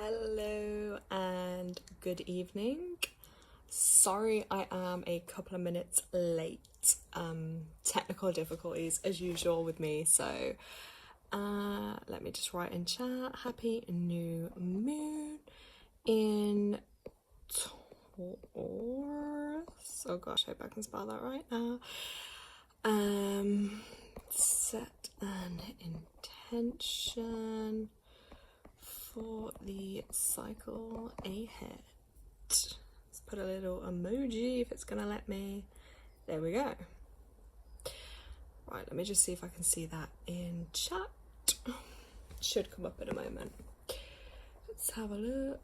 Hello and good evening. Sorry I am a couple of minutes late. Technical difficulties as usual with me, so let me just write in chat, happy new moon in Taurus. Oh gosh, I hope I can spell that right now. Set an intention for the cycle ahead. Let's put a little emoji if it's gonna let me. There we go. Right, let me just see if I can see that in chat. Should come up in a moment. Let's have a look.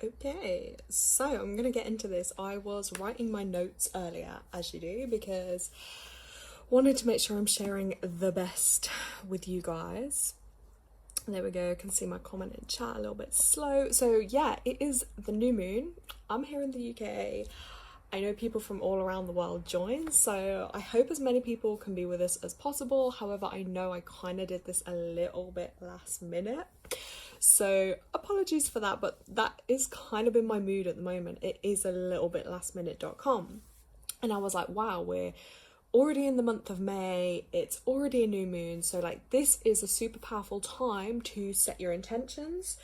Okay, so I'm gonna get into this. I was writing my notes earlier, as you do, because I wanted to make sure I'm sharing the best with you guys. There we go, I can see my comment in chat a little bit slow. So yeah, it is the new moon. I'm here in the UK. I know people from all around the world join, so I hope as many people can be with us as possible. However, I know I kind of did this a little bit last minute, so apologies for that, but that is kind of in my mood at the moment. It is a little bit lastminute.com, and I was like, wow, we're already in the month of May, it's already a new moon, so like this is a super powerful time to set your intentions,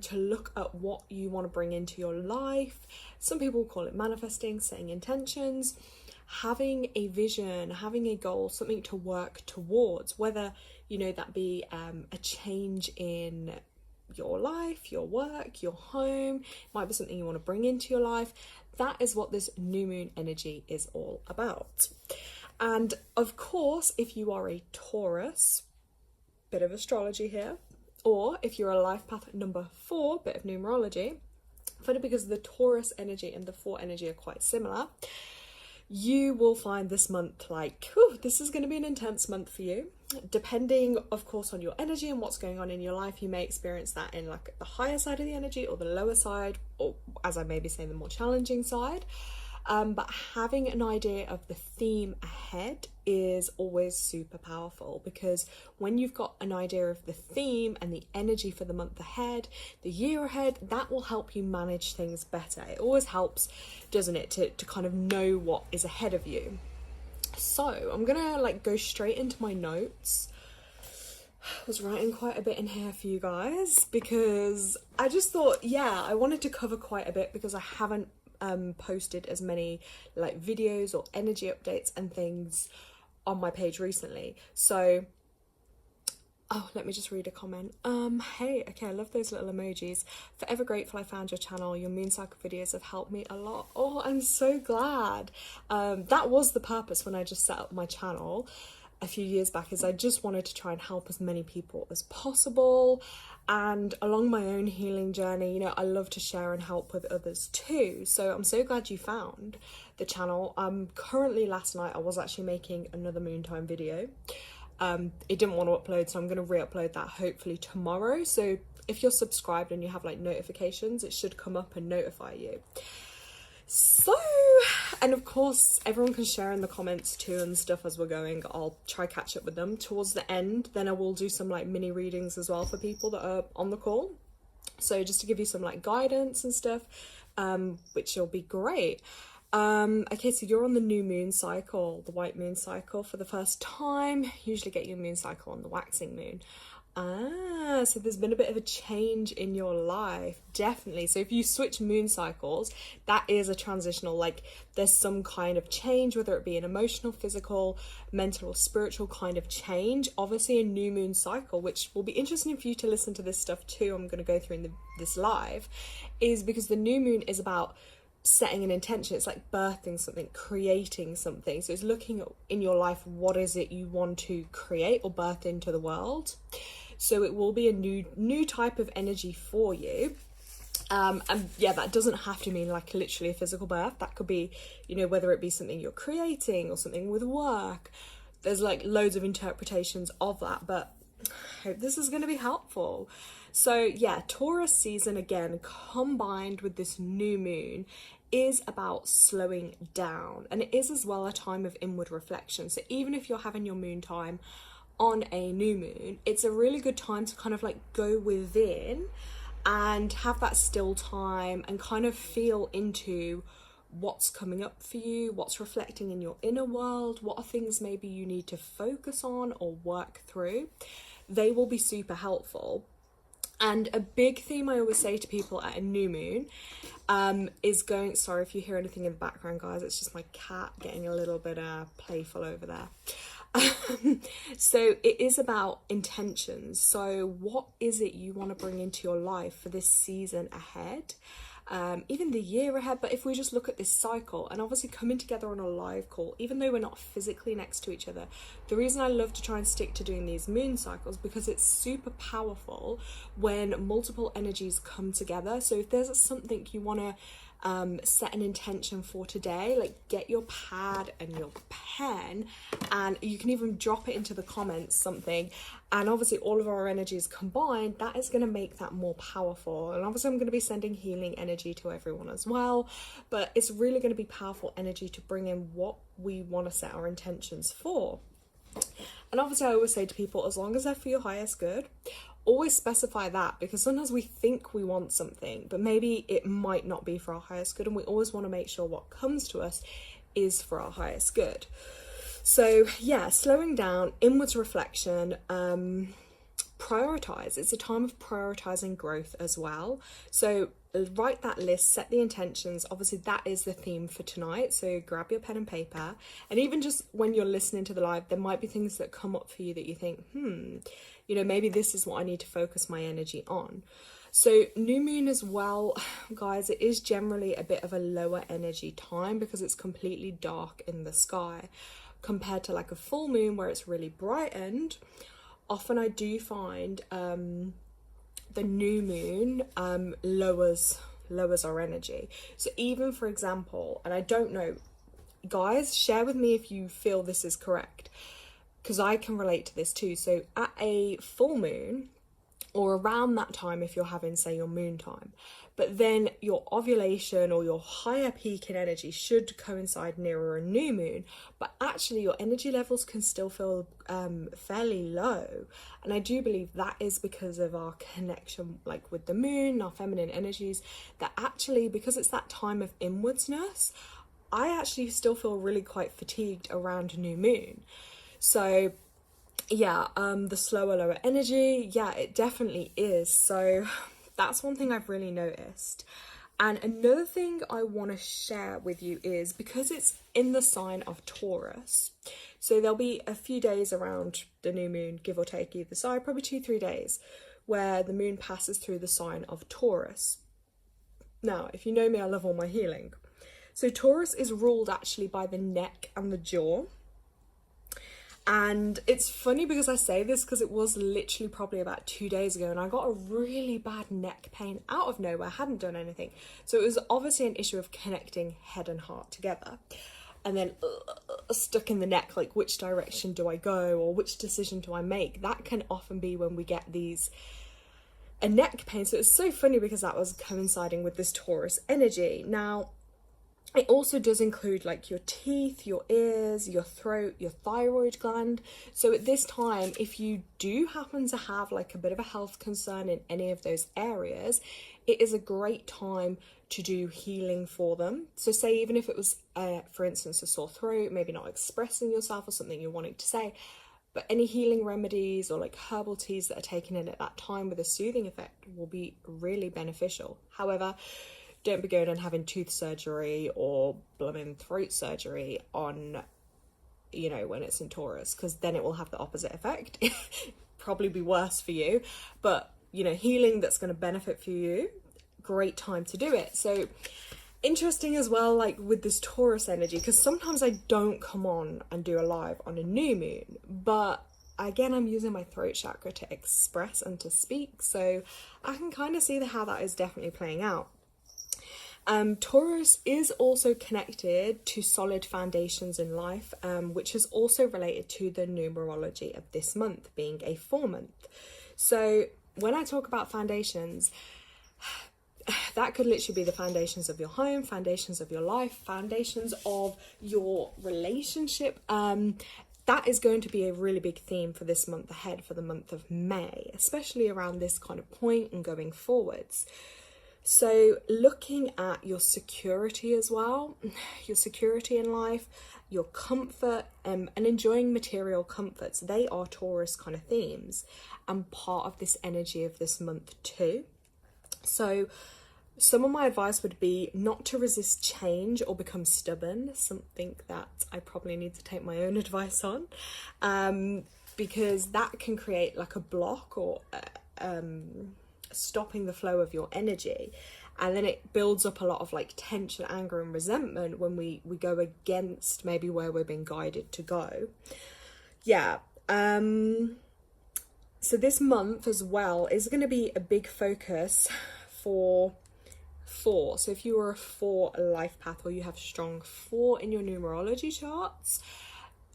to look at what you want to bring into your life. Some people call it manifesting, setting intentions, having a vision, having a goal, something to work towards, whether, you know, that be a change in your life, your work, your home. It might be something you want to bring into your life. That is what this new moon energy is all about. And of course, if you are a Taurus, bit of astrology here, or if you're a life path number 4, bit of numerology, funny because the Taurus energy and the 4 energy are quite similar, you will find this month like, whew, this is going to be an intense month for you. Depending, of course, on your energy and what's going on in your life, you may experience that in like the higher side of the energy or the lower side, or as I may be saying, the more challenging side. But having an idea of the theme ahead is always super powerful, because when you've got an idea of the theme and the energy for the month ahead, the year ahead, that will help you manage things better. It always helps, doesn't it, to kind of know what is ahead of you. So I'm gonna like go straight into my notes. I was writing quite a bit in here for you guys because I just thought, yeah, I wanted to cover quite a bit because I haven't posted as many like videos or energy updates and things on my page recently. So let me just read a comment. Hey, okay, I love those little emojis. Forever grateful I found your channel. Your moon cycle videos have helped me a lot. Oh, I'm so glad. That was the purpose when I just set up my channel a few years back, is I just wanted to try and help as many people as possible. And along my own healing journey, you know, I love to share and help with others too. So I'm so glad you found the channel. Currently, last night I was actually making another Moontime video. It didn't want to upload, so I'm going to re-upload that hopefully tomorrow. So if you're subscribed and you have like notifications, it should come up and notify you. So, and of course, everyone can share in the comments too and stuff as we're going. I'll try catch up with them towards the end. Then I will do some like mini readings as well for people that are on the call. So just to give you some like guidance and stuff, which will be great. Okay, so you're on the new moon cycle, the white moon cycle for the first time. Usually get your moon cycle on the waxing moon. So there's been a bit of a change in your life, definitely. So if you switch moon cycles, that is a transitional, like there's some kind of change, whether it be an emotional, physical, mental or spiritual kind of change. Obviously a new moon cycle, which will be interesting for you to listen to this stuff too, I'm going to go through in this live, is because the new moon is about setting an intention. It's like birthing something, creating something. So it's looking at in your life, what is it you want to create or birth into the world. So it will be a new type of energy for you. And yeah, that doesn't have to mean like literally a physical birth. That could be, you know, whether it be something you're creating or something with work. There's like loads of interpretations of that, but hope this is going to be helpful. So yeah, Taurus season again, combined with this new moon, is about slowing down, and it is as well a time of inward reflection. So even if you're having your moon time on a new moon, it's a really good time to kind of like go within and have that still time and kind of feel into what's coming up for you, what's reflecting in your inner world, what are things maybe you need to focus on or work through. They will be super helpful. And a big theme I always say to people at a new moon is going, sorry if you hear anything in the background, guys, it's just my cat getting a little bit playful over there. So it is about intentions. So what is it you want to bring into your life for this season ahead? Even the year ahead, but if we just look at this cycle and obviously coming together on a live call, even though we're not physically next to each other, the reason I love to try and stick to doing these moon cycles because it's super powerful when multiple energies come together. So if there's something you want to set an intention for today, like get your pad and your pen, and you can even drop it into the comments something, and obviously all of our energies combined, that is going to make that more powerful. And obviously I'm going to be sending healing energy to everyone as well, but it's really going to be powerful energy to bring in what we want to set our intentions for. And obviously I always say to people, as long as they're for your highest good, always specify that, because sometimes we think we want something, but maybe it might not be for our highest good, and we always want to make sure what comes to us is for our highest good. So yeah, slowing down, inwards reflection, prioritize. It's a time of prioritizing growth as well. So write that list, set the intentions. Obviously that is the theme for tonight, so grab your pen and paper, and even just when you're listening to the live, there might be things that come up for you that you think, you know, maybe this is what I need to focus my energy on. So new moon as well, guys, it is generally a bit of a lower energy time because it's completely dark in the sky compared to like a full moon where it's really brightened. Often I do find the new moon lowers our energy. So even, for example, and I don't know, guys, share with me if you feel this is correct, because I can relate to this too. So at a full moon, or around that time if you're having, say, your moon time, but then your ovulation or your higher peak in energy should coincide nearer a new moon, but actually your energy levels can still feel fairly low. And I do believe that is because of our connection like with the moon, our feminine energies, that actually, because it's that time of inwardsness, I actually still feel really quite fatigued around a new moon. So yeah, the slower, lower energy, yeah, it definitely is. So that's one thing I've really noticed. And another thing I want to share with you is, because it's in the sign of Taurus, so there'll be a few days around the new moon, give or take either side, probably 2-3 days, where the moon passes through the sign of Taurus. Now, if you know me, I love all my healing. So Taurus is ruled actually by the neck and the jaw. And it's funny because I say this because it was literally probably about 2 days ago and I got a really bad neck pain out of nowhere. I hadn't done anything. So it was obviously an issue of connecting head and heart together. And then stuck in the neck, like which direction do I go or which decision do I make? That can often be when we get a neck pain. So it's so funny because that was coinciding with this Taurus energy. Now, it also does include like your teeth, your ears, your throat, your thyroid gland. So at this time, if you do happen to have like a bit of a health concern in any of those areas, it is a great time to do healing for them. So say even if it was, for instance, a sore throat, maybe not expressing yourself or something you're wanting to say, but any healing remedies or like herbal teas that are taken in at that time with a soothing effect will be really beneficial. However, don't be going and having tooth surgery or blooming throat surgery on, you know, when it's in Taurus, because then it will have the opposite effect. Probably be worse for you. But, you know, healing that's going to benefit for you, great time to do it. So interesting as well, like with this Taurus energy, because sometimes I don't come on and do a live on a new moon, but again, I'm using my throat chakra to express and to speak. So I can kind of see how that is definitely playing out. Taurus is also connected to solid foundations in life, which is also related to the numerology of this month being a 4-month. So when I talk about foundations, that could literally be the foundations of your home, foundations of your life, foundations of your relationship. That is going to be a really big theme for this month ahead, for the month of May, especially around this kind of point and going forwards. So looking at your security as well, your security in life, your comfort, and enjoying material comforts, they are Taurus kind of themes and part of this energy of this month too. So some of my advice would be not to resist change or become stubborn, something that I probably need to take my own advice on, because that can create like a block or stopping the flow of your energy, and then it builds up a lot of like tension, anger and resentment when we go against maybe where we're being guided to go. So this month as well is going to be a big focus for 4. So if you are a 4 life path, or you have strong 4 in your numerology charts,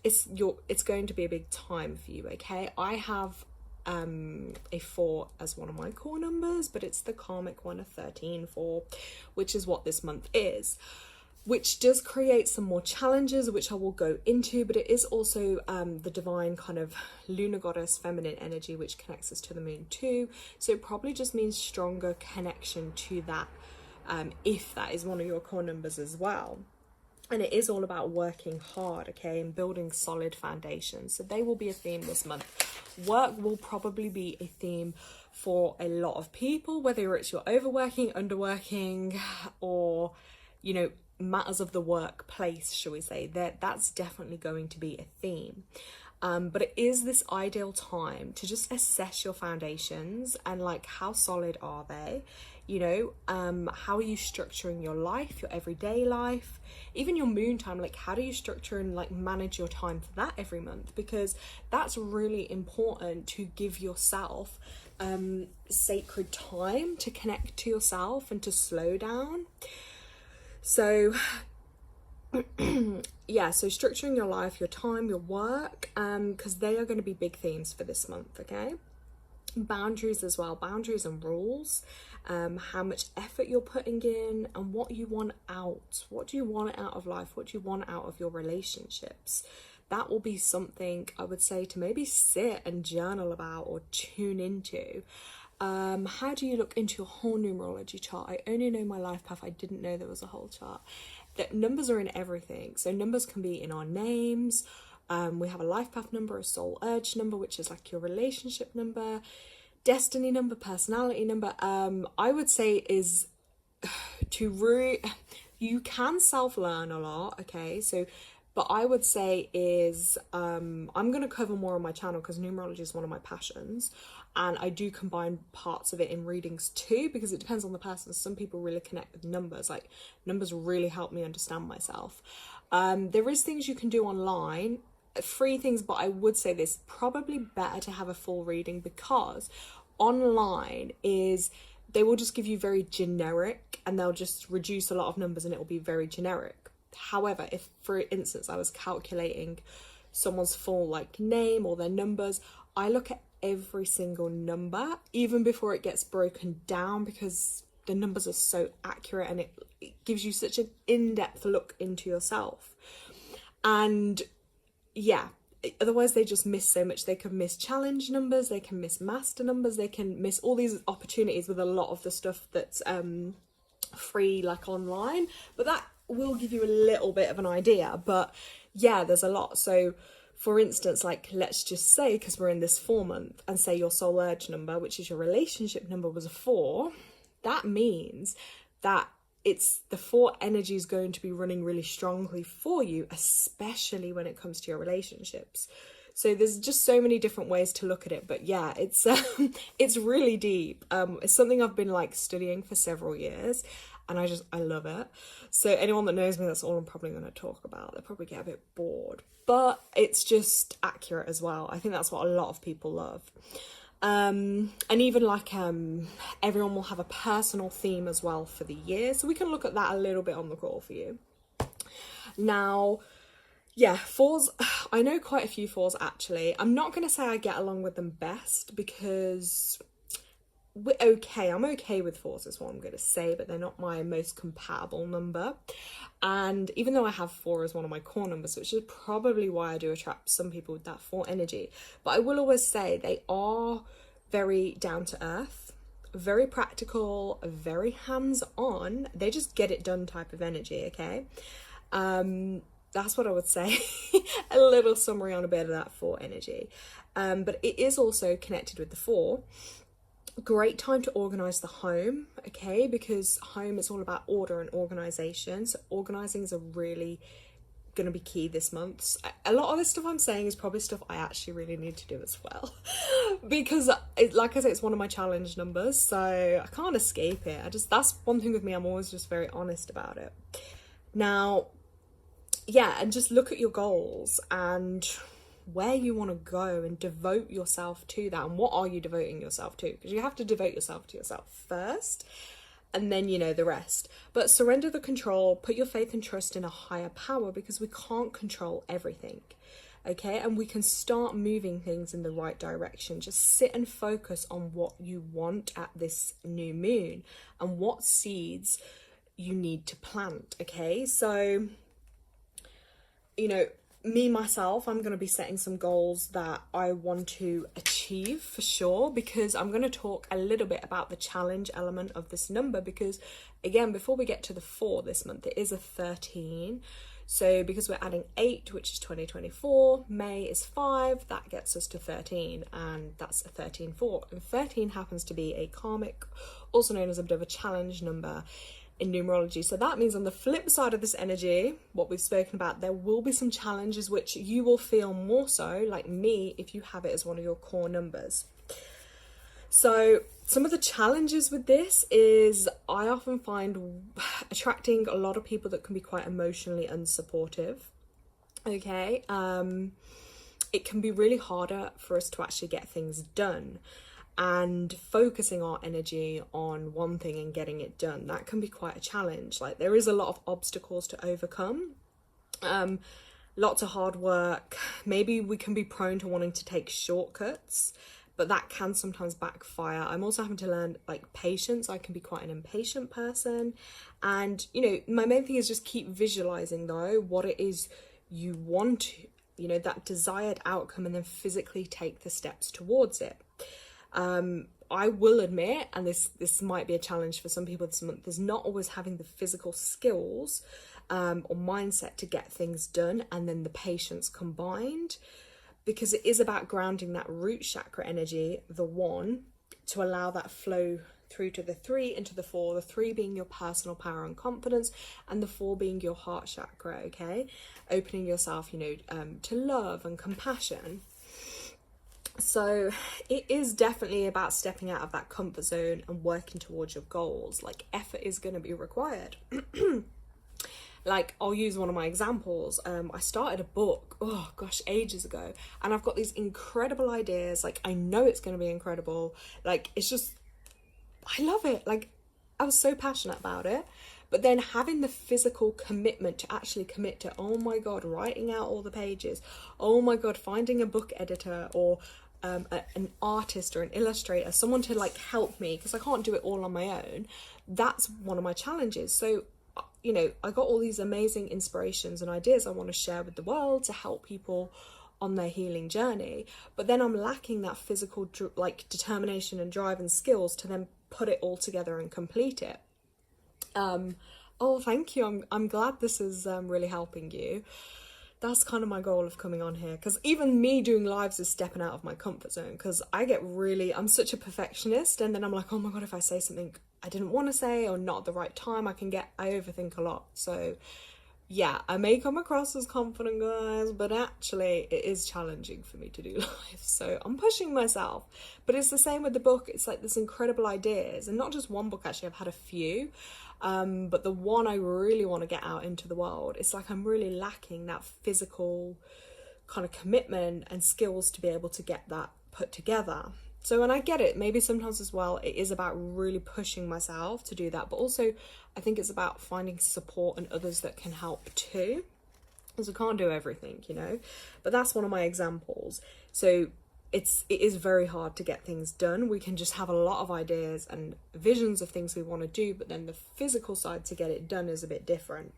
it's going to be a big time for you. Okay, I have a 4 as one of my core numbers, but it's the karmic one, a 13-4, which is what this month is, which does create some more challenges, which I will go into, but it is also the divine kind of lunar goddess feminine energy, which connects us to the moon too. So it probably just means stronger connection to that, if that is one of your core numbers as well. And it is all about working hard, okay, and building solid foundations. So they will be a theme this month. Work will probably be a theme for a lot of people, whether it's you're overworking, underworking, or, you know, matters of the workplace, shall we say, that's definitely going to be a theme. But it is this ideal time to just assess your foundations and like, how solid are they? You know, how are you structuring your life, your everyday life, even your moon time? Like, how do you structure and like manage your time for that every month? Because that's really important to give yourself sacred time to connect to yourself and to slow down. So yeah, so structuring your life, your time, your work, because they are going to be big themes for this month, okay? Boundaries as well, boundaries and rules, how much effort you're putting in and what you want out. What do you want out of life? What do you want out of your relationships? That will be something I would say to maybe sit and journal about or tune into. How do you look into your whole numerology chart? I only know my life path. I didn't know there was a whole chart. The numbers are in everything. So numbers can be in our names. We have a life path number, a soul urge number, which is like your relationship number, destiny number, personality number. I would say is you can self-learn a lot, okay? So, but I would say is, I'm going to cover more on my channel because numerology is one of my passions. And I do combine parts of it in readings too, because it depends on the person. Some people really connect with numbers. Like, numbers really help me understand myself. There is things you can do online, free things, but I would say this, probably better to have a full reading, because online they will just give you very generic, and they'll just reduce a lot of numbers and it will be very generic. However, if for instance I was calculating someone's full like name or their numbers, I look at every single number even before it gets broken down, because the numbers are so accurate and it gives you such an in-depth look into yourself. And yeah, otherwise they just miss so much. They can miss challenge numbers, they can miss master numbers, they can miss all these opportunities with a lot of the stuff that's free, like online. But that will give you a little bit of an idea. But yeah, there's a lot. So for instance, like, let's just say, because we're in this 4 month, and say your soul urge number, which is your relationship number, was a 4, that means that it's the 4 energy is going to be running really strongly for you, especially when it comes to your relationships. So there's just so many different ways to look at it. But yeah, it's it's really deep. It's something I've been like studying for several years, and I love it. So anyone that knows me, that's all I'm probably going to talk about. They'll probably get a bit bored, but it's just accurate as well. I think that's what a lot of people love. And even like everyone will have a personal theme as well for the year. So we can look at that a little bit on the call for you. Now, yeah, fours, I know quite a few fours actually. I'm not going to say I get along with them best because we're okay. I'm okay with fours is what I'm going to say, but they're not my most compatible number. And even though I have 4 as one of my core numbers, which is probably why I do attract some people with that 4 energy, but I will always say they are very down to earth, very practical, very hands-on. They just get it done type of energy, okay? That's what I would say. A little summary on a bit of that 4 energy. But it is also connected with the 4. Great time to organize the home, okay? Because home is all about order and organization. So organizing is really going to be key this month. A lot of the stuff I'm saying is probably stuff I actually really need to do as well. Because like I say, it's one of my challenge numbers, so I can't escape it. That's one thing with me, I'm always just very honest about it. Now, yeah, and just look at your goals and where you want to go and devote yourself to that. And what are you devoting yourself to? Because you have to devote yourself to yourself first, and then you know the rest. But surrender the control, put your faith and trust in a higher power, because we can't control everything, okay? And we can start moving things in the right direction. Just sit and focus on what you want at this new moon and what seeds you need to plant, okay? So, you know, me, myself, I'm going to be setting some goals that I want to achieve for sure, because I'm going to talk a little bit about the challenge element of this number, because again, before we get to the 4 this month, it is a 13. So because we're adding 8, which is 2024, May is 5, that gets us to 13, and that's a 13-4. And 13 happens to be a karmic, also known as a bit of a challenge number in numerology. So that means on the flip side of this energy, what we've spoken about, there will be some challenges which you will feel more so, like me, if you have it as one of your core numbers. So some of the challenges with this is I often find attracting a lot of people that can be quite emotionally unsupportive, okay? It can be really harder for us to actually get things done, and focusing our energy on one thing and getting it done, that can be quite a challenge. Like, there is a lot of obstacles to overcome, lots of hard work. Maybe we can be prone to wanting to take shortcuts, but that can sometimes backfire. I'm also having to learn like patience. I can be quite an impatient person, and you know, my main thing is just keep visualizing though what it is you want, you know, that desired outcome, and then physically take the steps towards it. I will admit, and this might be a challenge for some people this month, is not always having the physical skills or mindset to get things done, and then the patience combined, because it is about grounding that root chakra energy, the 1, to allow that flow through to the 3 into the 4, the 3 being your personal power and confidence, and the 4 being your heart chakra, okay? Opening yourself, you know, to love and compassion. So it is definitely about stepping out of that comfort zone and working towards your goals. Like, effort is going to be required. Like, I'll use one of my examples. I started a book, oh gosh, ages ago, and I've got these incredible ideas. Like, I know it's going to be incredible. Like, it's just, I love it. Like, I was so passionate about it. But then having the physical commitment to actually commit to, oh my God, writing out all the pages, oh my God, finding a book editor or an artist or an illustrator, someone to like help me, because I can't do it all on my own. That's one of my challenges. So, you know, I got all these amazing inspirations and ideas I want to share with the world to help people on their healing journey. But then I'm lacking that physical like determination and drive and skills to then put it all together and complete it. Oh, thank you. I'm glad this is really helping you. That's kind of my goal of coming on here, because even me doing lives is stepping out of my comfort zone, because I'm such a perfectionist, and then I'm like, oh my God, if I say something I didn't want to say or not at the right time, I overthink a lot. So yeah, I may come across as confident, guys, but actually it is challenging for me to do live. So I'm pushing myself. But it's the same with the book. It's like this incredible ideas, and not just one book, actually, I've had a few. But the one I really want to get out into the world, it's like I'm really lacking that physical kind of commitment and skills to be able to get that put together. So, and I get it, maybe sometimes as well, it is about really pushing myself to do that. But also, I think it's about finding support and others that can help too. Because I can't do everything, you know. But that's one of my examples. So it is very hard to get things done. We can just have a lot of ideas and visions of things we want to do, but then the physical side to get it done is a bit different.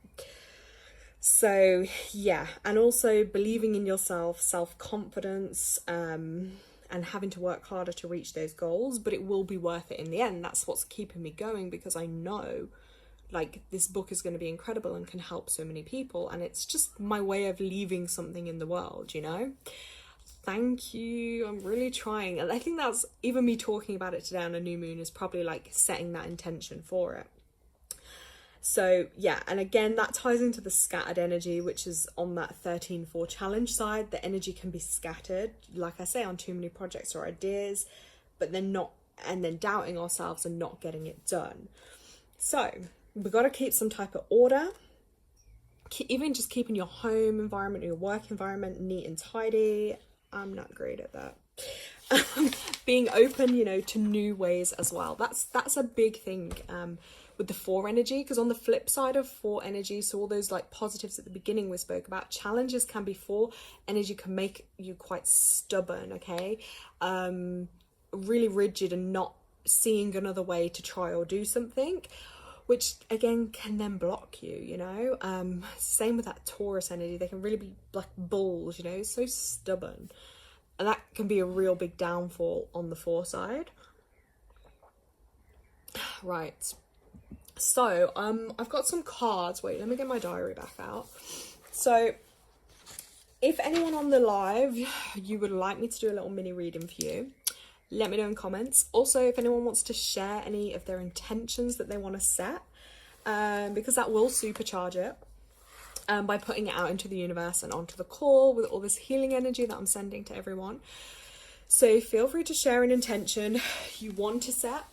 So yeah, and also believing in yourself, self-confidence, and having to work harder to reach those goals, but it will be worth it in the end. That's what's keeping me going, because I know like this book is going to be incredible and can help so many people, and it's just my way of leaving something in the world, you know. Thank you. I'm really trying, and I think that's even me talking about it today on a new moon is probably like setting that intention for it. So yeah, and again, that ties into the scattered energy, which is on that 13-4 challenge side. The energy can be scattered, like I say, on too many projects or ideas, but then not, and then doubting ourselves and not getting it done. So we've got to keep some type of order. Even just keeping your home environment or your work environment neat and tidy. I'm not great at that. Being open, you know, to new ways as well. That's a big thing with the 4 energy, because on the flip side of 4 energy, so all those like positives at the beginning we spoke about, challenges can be 4 energy, can make you quite stubborn, okay? Really rigid and not seeing another way to try or do something, which again can then block you, you know. Same with that Taurus energy, they can really be like bulls, you know, so stubborn, and that can be a real big downfall on the 4 side. Right, so I've got some cards. Wait, let me get my diary back out. So if anyone on the live, you would like me to do a little mini reading for you, let me know in comments. Also, if anyone wants to share any of their intentions that they want to set, because that will supercharge it by putting it out into the universe and onto the call with all this healing energy that I'm sending to everyone. So feel free to share an intention you want to set.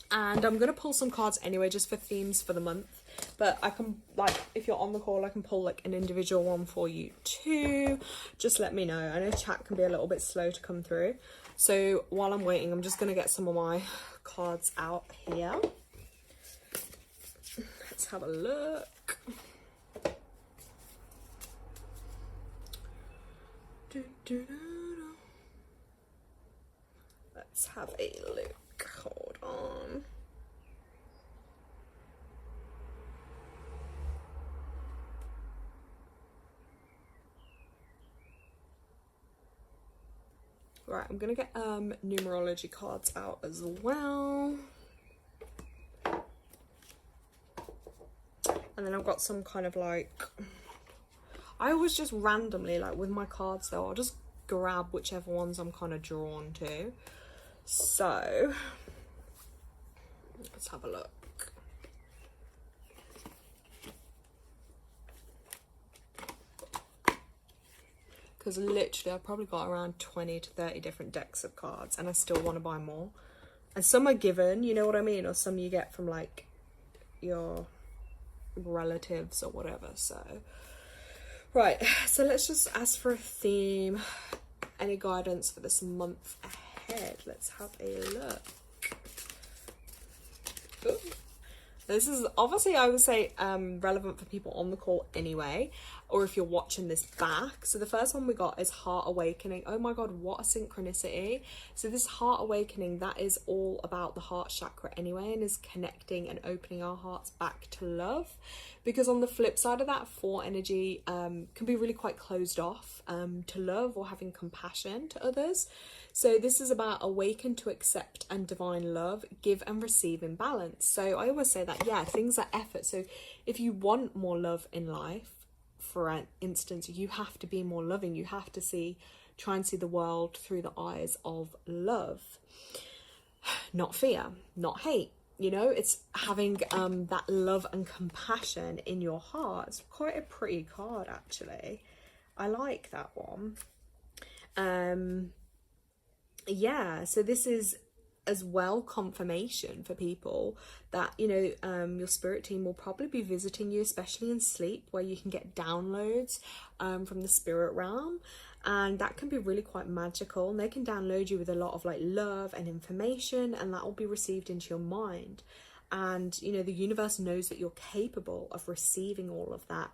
And I'm going to pull some cards anyway, just for themes for the month. But I can, like, if you're on the call, I can pull like an individual one for you too. Just let me know. I know chat can be a little bit slow to come through. So while I'm waiting, I'm just going to get some of my cards out here. Let's have a look. Let's have a look. Hold on. Right, I'm gonna get numerology cards out as well. And then I've got some kind of like, I always just randomly, like with my cards though, I'll just grab whichever ones I'm kind of drawn to. So let's have a look. Because literally I've probably got around 20 to 30 different decks of cards, and I still want to buy more. And some are given, you know what I mean? Or some you get from like your relatives or whatever. So right, so let's just ask for a theme, any guidance for this month ahead. Let's have a look. Ooh. This is obviously, I would say, relevant for people on the call anyway, or if you're watching this back. So the first one we got is Heart Awakening. Oh my god, what a synchronicity. So this Heart Awakening, that is all about the heart chakra anyway, and is connecting and opening our hearts back to love. Because on the flip side of that, 4 energy can be really quite closed off to love or having compassion to others. So this is about awaken to accept and divine love, give and receive in balance. So I always say that, yeah, things are effort. So if you want more love in life, for instance, you have to be more loving. You have to try and see the world through the eyes of love, not fear, not hate. You know, it's having that love and compassion in your heart. It's quite a pretty card, actually. I like that one. Yeah, so this is as well confirmation for people that, you know, your spirit team will probably be visiting you, especially in sleep, where you can get downloads from the spirit realm. and that can be really quite magical, and they can download you with a lot of like love and information, and that will be received into your mind. And you know, the universe knows that you're capable of receiving all of that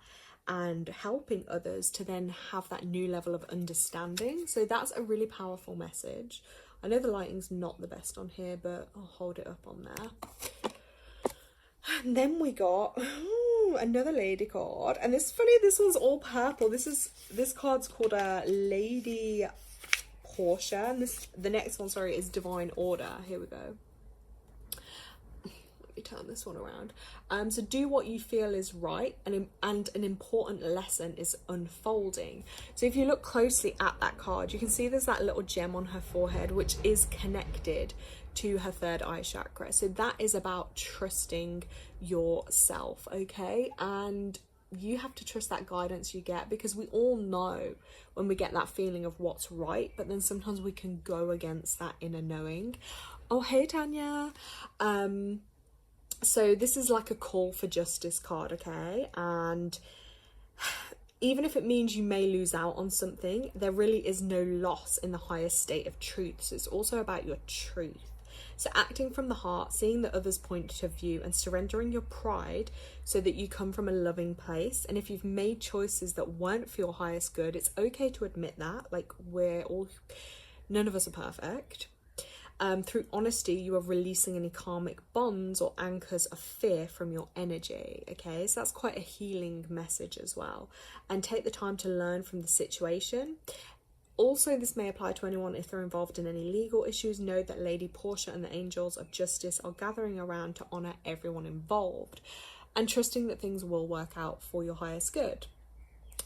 and helping others to then have that new level of understanding. So that's a really powerful message. I know the lighting's not the best on here, but I'll hold it up on there. And then we got another lady card, and this is funny, this one's all purple. This card's called Lady Portia, and the next one, sorry, is Divine Order. Here we go. Let me turn this one around. So do what you feel is right, and an important lesson is unfolding. So if you look closely at that card, you can see there's that little gem on her forehead, which is connected to her third eye chakra. So that is about trusting yourself, okay? And you have to trust that guidance you get, because we all know when we get that feeling of what's right, but then sometimes we can go against that inner knowing. Oh, hey Tanya. So this is like a call for justice card, okay? And even if it means you may lose out on something, there really is no loss in the highest state of truth. So it's also about your truth. So acting from the heart, seeing the other's point of view, and surrendering your pride so that you come from a loving place. And if you've made choices that weren't for your highest good, it's okay to admit that. Like, none of us are perfect. Through honesty, you are releasing any karmic bonds or anchors of fear from your energy, okay? So that's quite a healing message as well. And take the time to learn from the situation. Also, this may apply to anyone if they're involved in any legal issues. Know that Lady Portia and the angels of justice are gathering around to honour everyone involved, and trusting that things will work out for your highest good.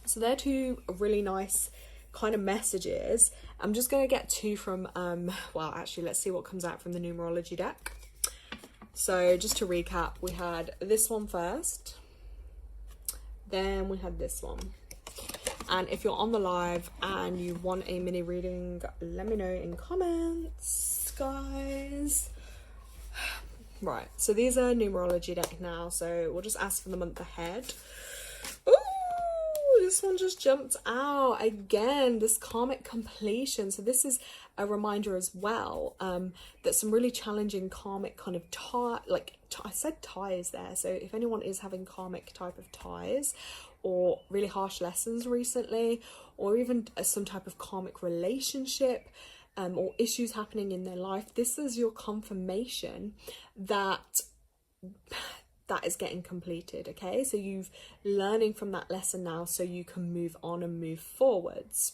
So they're two really nice kind of messages. I'm just going to get two from, well, actually, let's see what comes out from the numerology deck. So just to recap, we had this one first, then we had this one. And if you're on the live and you want a mini reading, let me know in comments, guys. Right, so these are numerology deck now, so we'll just ask for the month ahead. Ooh, this one just jumped out again, this karmic completion. So this is a reminder as well, that some really challenging karmic kind of I said ties there, so if anyone is having karmic type of ties, or really harsh lessons recently, or even some type of karmic relationship, or issues happening in their life, this is your confirmation that is getting completed, okay? So you've learning from that lesson now, so you can move on and move forwards.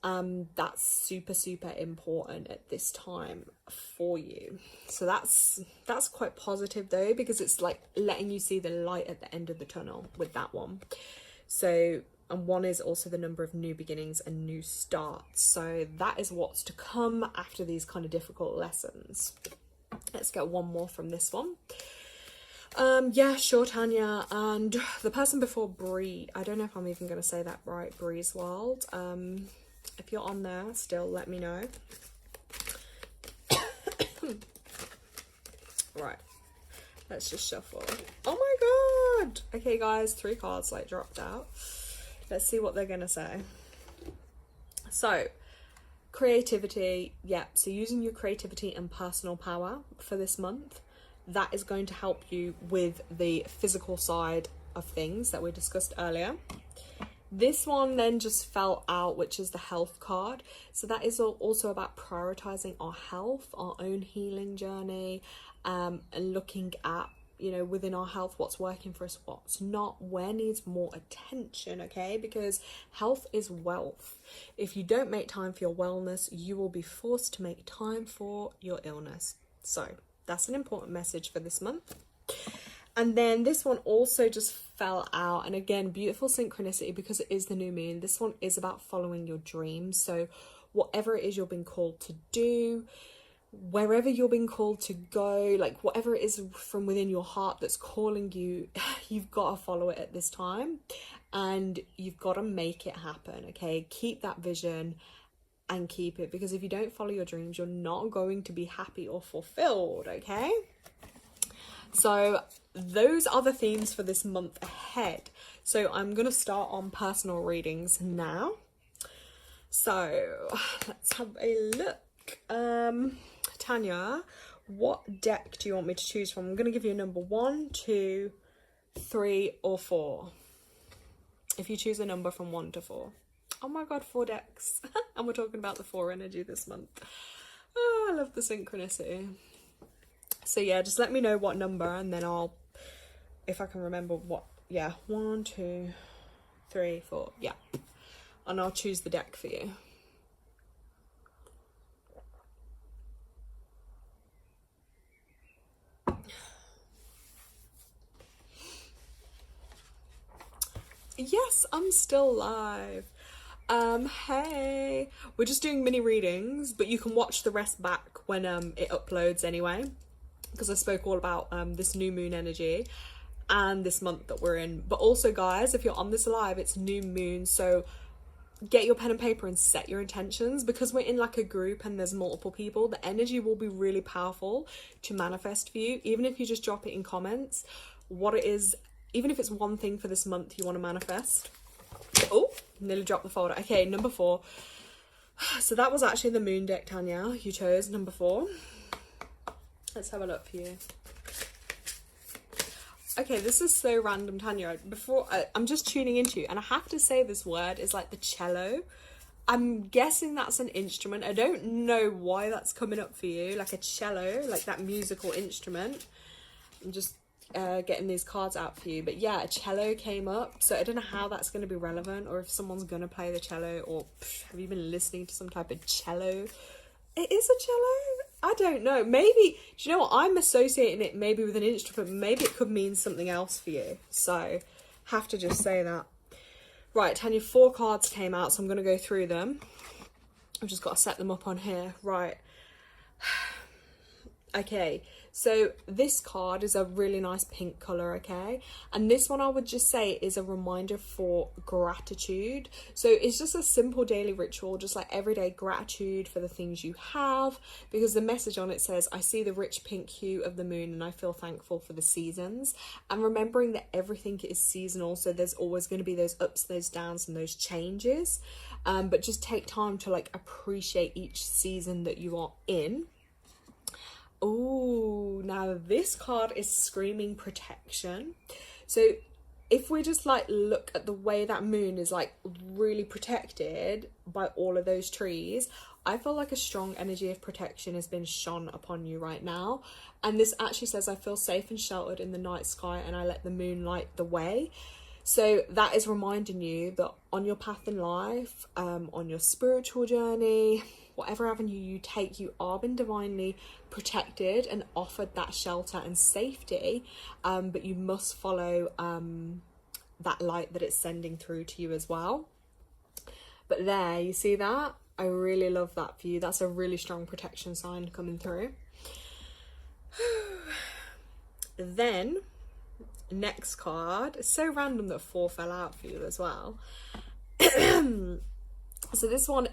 That's super, super important at this time for you. So that's quite positive though, because it's like letting you see the light at the end of the tunnel with that one. So, and one is also the number of new beginnings and new starts. So that is what's to come after these kind of difficult lessons. Let's get one more from this one. Yeah, sure, Tanya. And the person before Bree, I don't know if I'm even going to say that right, Bree's World. If you're on there still, let me know. Right, let's just shuffle. Oh my god! Okay guys, 3 cards like dropped out. Let's see what they're gonna say. So, creativity, yeah, so using your creativity and personal power for this month, that is going to help you with the physical side of things that we discussed earlier. This one then just fell out, which is the health card. So that is also about prioritizing our health, our own healing journey, and looking at, you know, within our health, what's working for us, what's not, where needs more attention, okay? Because health is wealth. If you don't make time for your wellness, you will be forced to make time for your illness. So that's an important message for this month. And then this one also just fell out, and again, beautiful synchronicity, because it is the new moon. This one is about following your dreams. So whatever it is you're being called to do, wherever you're being called to go, like whatever it is from within your heart that's calling you, you've got to follow it at this time, and you've got to make it happen, okay? Keep that vision and keep it, because if you don't follow your dreams, you're not going to be happy or fulfilled, okay? So those are the themes for this month ahead. So I'm going to start on personal readings now. So let's have a look. Tanya, what deck do you want me to choose from? I'm going to give you a number 1, 2, 3 or 4. If you choose a number from 1 to 4. Oh my god, 4 decks. And we're talking about the 4 energy this month. Oh, I love the synchronicity. So yeah, just let me know what number and then I'll, if I can remember what, yeah, 1, 2, 3, 4, yeah. And I'll choose the deck for you. Yes, I'm still live. Hey, we're just doing mini readings, but you can watch the rest back when it uploads anyway, because I spoke all about this new moon energy and this month that we're in. But also guys, if you're on this live, it's new moon, so get your pen and paper and set your intentions, because we're in like a group and there's multiple people. The energy will be really powerful to manifest for you, even if you just drop it in comments what it is, even if it's one thing for this month you want to manifest. Oh, nearly dropped the folder. Okay, number 4. So that was actually the moon deck, Tanya. You chose number 4. Let's have a look for you. Okay, this is so random, Tanya. Before I'm just tuning into you, and I have to say this word is like the cello. I'm guessing that's an instrument. I don't know why that's coming up for you, like a cello, like that musical instrument. I'm just getting these cards out for you, but yeah, a cello came up, so I don't know how that's going to be relevant, or if someone's going to play the cello, or have you been listening to some type of cello? It is a cello? I don't know. Maybe, do you know what, I'm associating it maybe with an instrument. Maybe it could mean something else for you, so have to just say that. Right, Tanya, 4 cards came out, so I'm going to go through them. I've just got to set them up on here. Right. Okay, so this card is a really nice pink colour, okay? And this one I would just say is a reminder for gratitude. So it's just a simple daily ritual, just like everyday gratitude for the things you have, because the message on it says, I see the rich pink hue of the moon and I feel thankful for the seasons. And remembering that everything is seasonal, so there's always going to be those ups, those downs and those changes. But just take time to like appreciate each season that you are in. Oh, now this card is screaming protection. So if we just like look at the way that moon is like really protected by all of those trees, I feel like a strong energy of protection has been shone upon you right now. And this actually says, I feel safe and sheltered in the night sky and I let the moon light the way. So that is reminding you that on your path in life, on your spiritual journey, whatever avenue you take, you are being divinely protected and offered that shelter and safety, but you must follow that light that it's sending through to you as well. But there, you see that? I really love that for you. That's a really strong protection sign coming through. Then next card, it's so random that 4 fell out for you as well. So this one,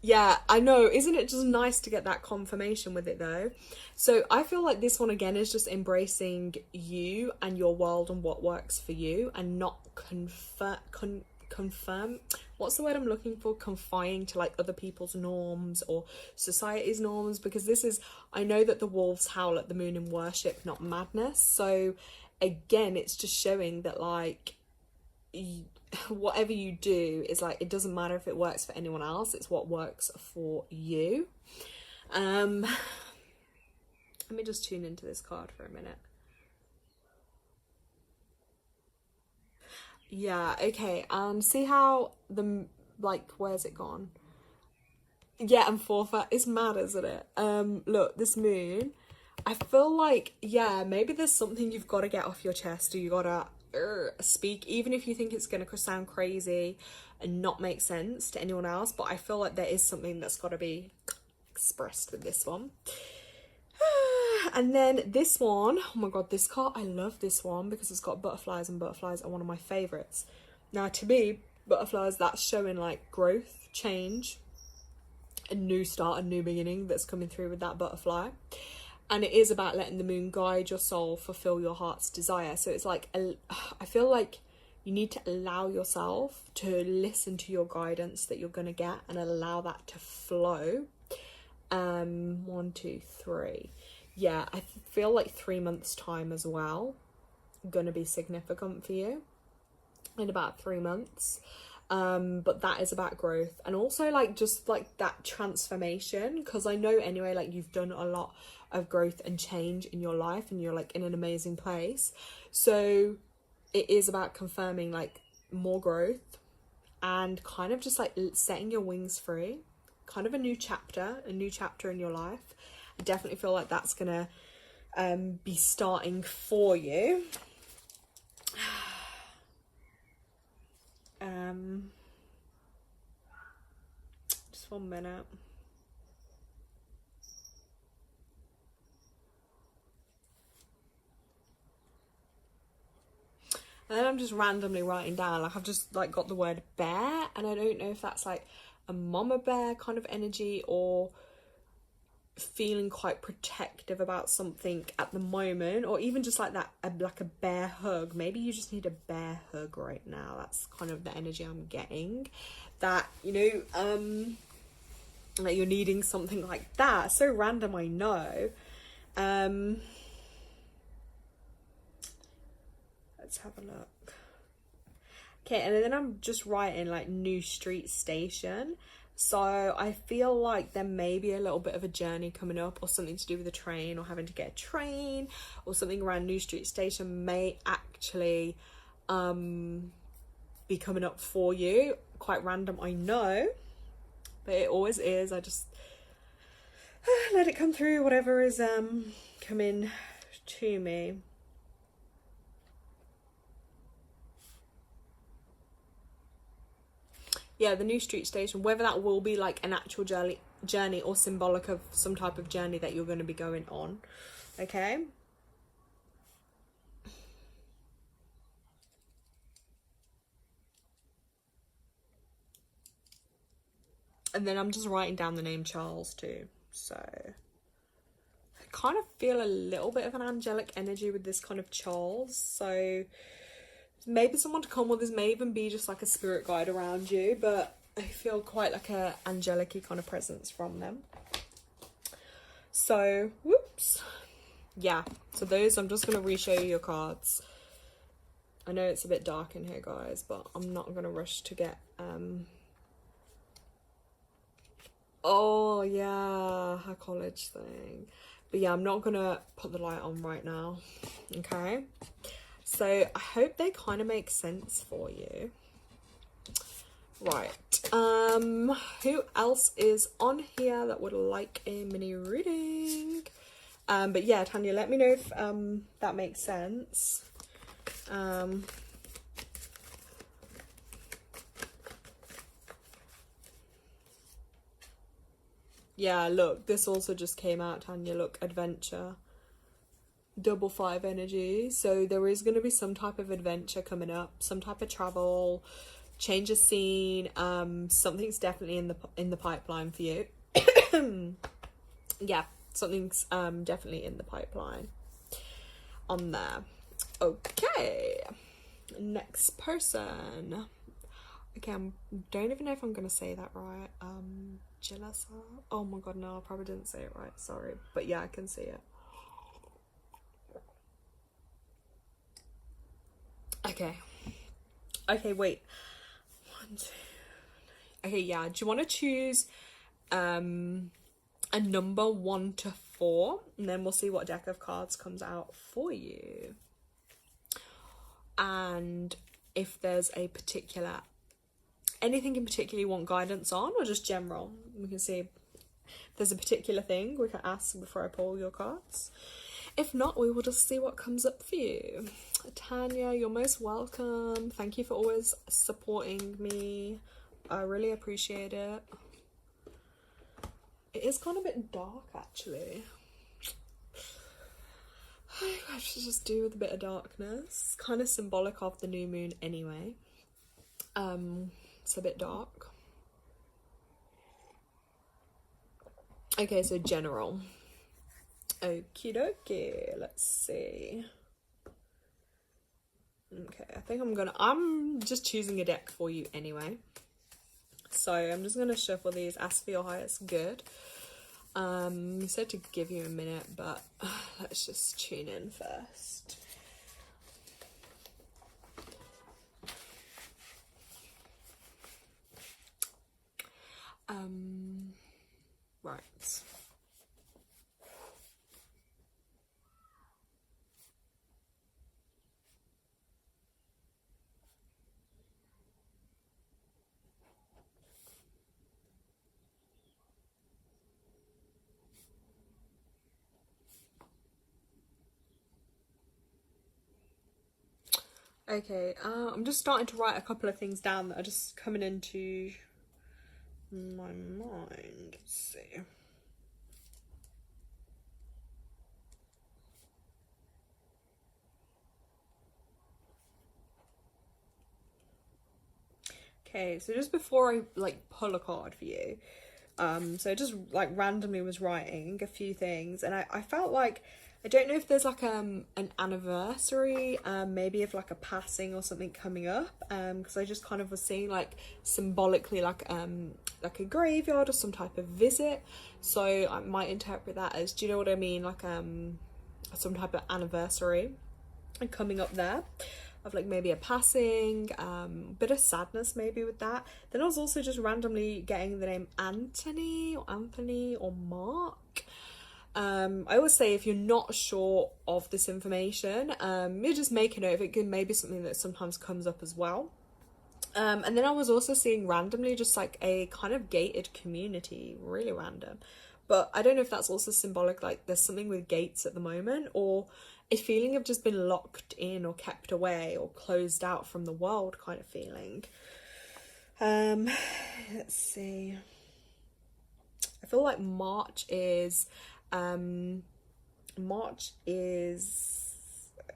yeah, I know, isn't it just nice to get that confirmation with it though? So I feel like this one again is just embracing you and your world and what works for you, and not confirm, what's the word I'm looking for, confining to like other people's norms or society's norms, because this is, I know that the wolves howl at the moon in worship, not madness. So again, it's just showing that like whatever you do is like, it doesn't matter if it works for anyone else, it's what works for you. Let me just tune into this card for a minute. Yeah, okay, and see how the, like, where's it gone? Yeah, and 4 it's mad, isn't it? Look, this moon, I feel like, yeah, maybe there's something you've got to get off your chest, or you gotta speak, even if you think it's gonna sound crazy and not make sense to anyone else. But I feel like there is something that's got to be expressed with this one. And then this one, oh my god, this card, I love this one because it's got butterflies, and butterflies are one of my favorites. Now to me, butterflies, that's showing like growth, change, a new start, a new beginning that's coming through with that butterfly. And it is about letting the moon guide your soul, fulfill your heart's desire. So it's like, I feel like you need to allow yourself to listen to your guidance that you're going to get and allow that to flow. 1, 2, 3. Yeah, I feel like 3 months time as well going to be significant for you in about 3 months. But that is about growth, and also like just like that transformation, because I know anyway, like you've done a lot of growth and change in your life and you're like in an amazing place. So it is about confirming like more growth and kind of just like setting your wings free, kind of a new chapter in your life. I definitely feel like that's gonna be starting for you. Just 1 minute. And then I'm just randomly writing down, like I've just like got the word bear, and I don't know if that's like a mama bear kind of energy or feeling quite protective about something at the moment, or even just like that, like a bear hug. Maybe you just need a bear hug right now. That's kind of the energy I'm getting, that, you know, that you're needing something like that. So random, I know. Let's have a look. Okay, and then I'm just writing like new street station. So I feel like there may be a little bit of a journey coming up, or something to do with a train, or having to get a train, or something around New Street Station may actually be coming up for you. Quite random, I know, but it always is. I just let it come through, whatever is coming to me. Yeah, the new street station, whether that will be like an actual journey or symbolic of some type of journey that you're going to be going on. Okay. And then I'm just writing down the name Charles too. So I kind of feel a little bit of an angelic energy with this kind of Charles. So maybe someone to come with this, may even be just like a spirit guide around you, but I feel quite like a angelic-y kind of presence from them. So whoops, yeah, so those, I'm just going to re-show you your cards. I know it's a bit dark in here, guys, but I'm not going to rush to get oh yeah, her college thing. But yeah, I'm not going to put the light on right now. Okay, so I hope they kind of make sense for you. Right, who else is on here that would like a mini reading? But yeah, Tanya, let me know if that makes sense. Yeah, look, this also just came out, Tanya. Look, adventure. Double 5 energy. So there is going to be some type of adventure coming up, some type of travel, change of scene. Something's definitely in the pipeline for you. Yeah, something's definitely in the pipeline on there. Okay, next person. Okay, I don't even know if I'm gonna say that right. Jalasa. Oh my god, no, I probably didn't say it right. Sorry, but yeah, I can see it. Okay. Okay, wait. 1, 2. Okay, yeah. Do you want to choose a number 1 to 4, and then we'll see what deck of cards comes out for you. And if there's a particular, anything in particular you want guidance on, or just general, we can see if there's a particular thing we can ask before I pull your cards. If not, we will just see what comes up for you. Tanya, you're most welcome. Thank you for always supporting me. I really appreciate it. It is kind of a bit dark, actually. I should just do with a bit of darkness. Kind of symbolic of the new moon anyway. It's a bit dark. Okay, so general. Okie dokie, let's see. Okay, I think I'm just choosing a deck for you anyway. So I'm just gonna shuffle these, ask for your highest good. We said to give you a minute, but let's just tune in first. Right. Okay, I'm just starting to write a couple of things down that are just coming into my mind. Let's see. Okay, so just before I like pull a card for you, so I just like randomly was writing a few things, and I felt like I don't know if there's like an anniversary, maybe of like a passing or something coming up, because I just kind of was seeing like symbolically like a graveyard or some type of visit. So I might interpret that as, do you know what I mean, like some type of anniversary coming up there, of like maybe a passing, bit of sadness maybe with that. Then I was also just randomly getting the name Anthony or Mark. I always say if you're not sure of this information, you just make a note of it. It may be something that sometimes comes up as well. And then I was also seeing randomly just like a kind of gated community, really random. But I don't know if that's also symbolic, like there's something with gates at the moment, or a feeling of just been locked in or kept away or closed out from the world kind of feeling. Let's see. I feel like March is I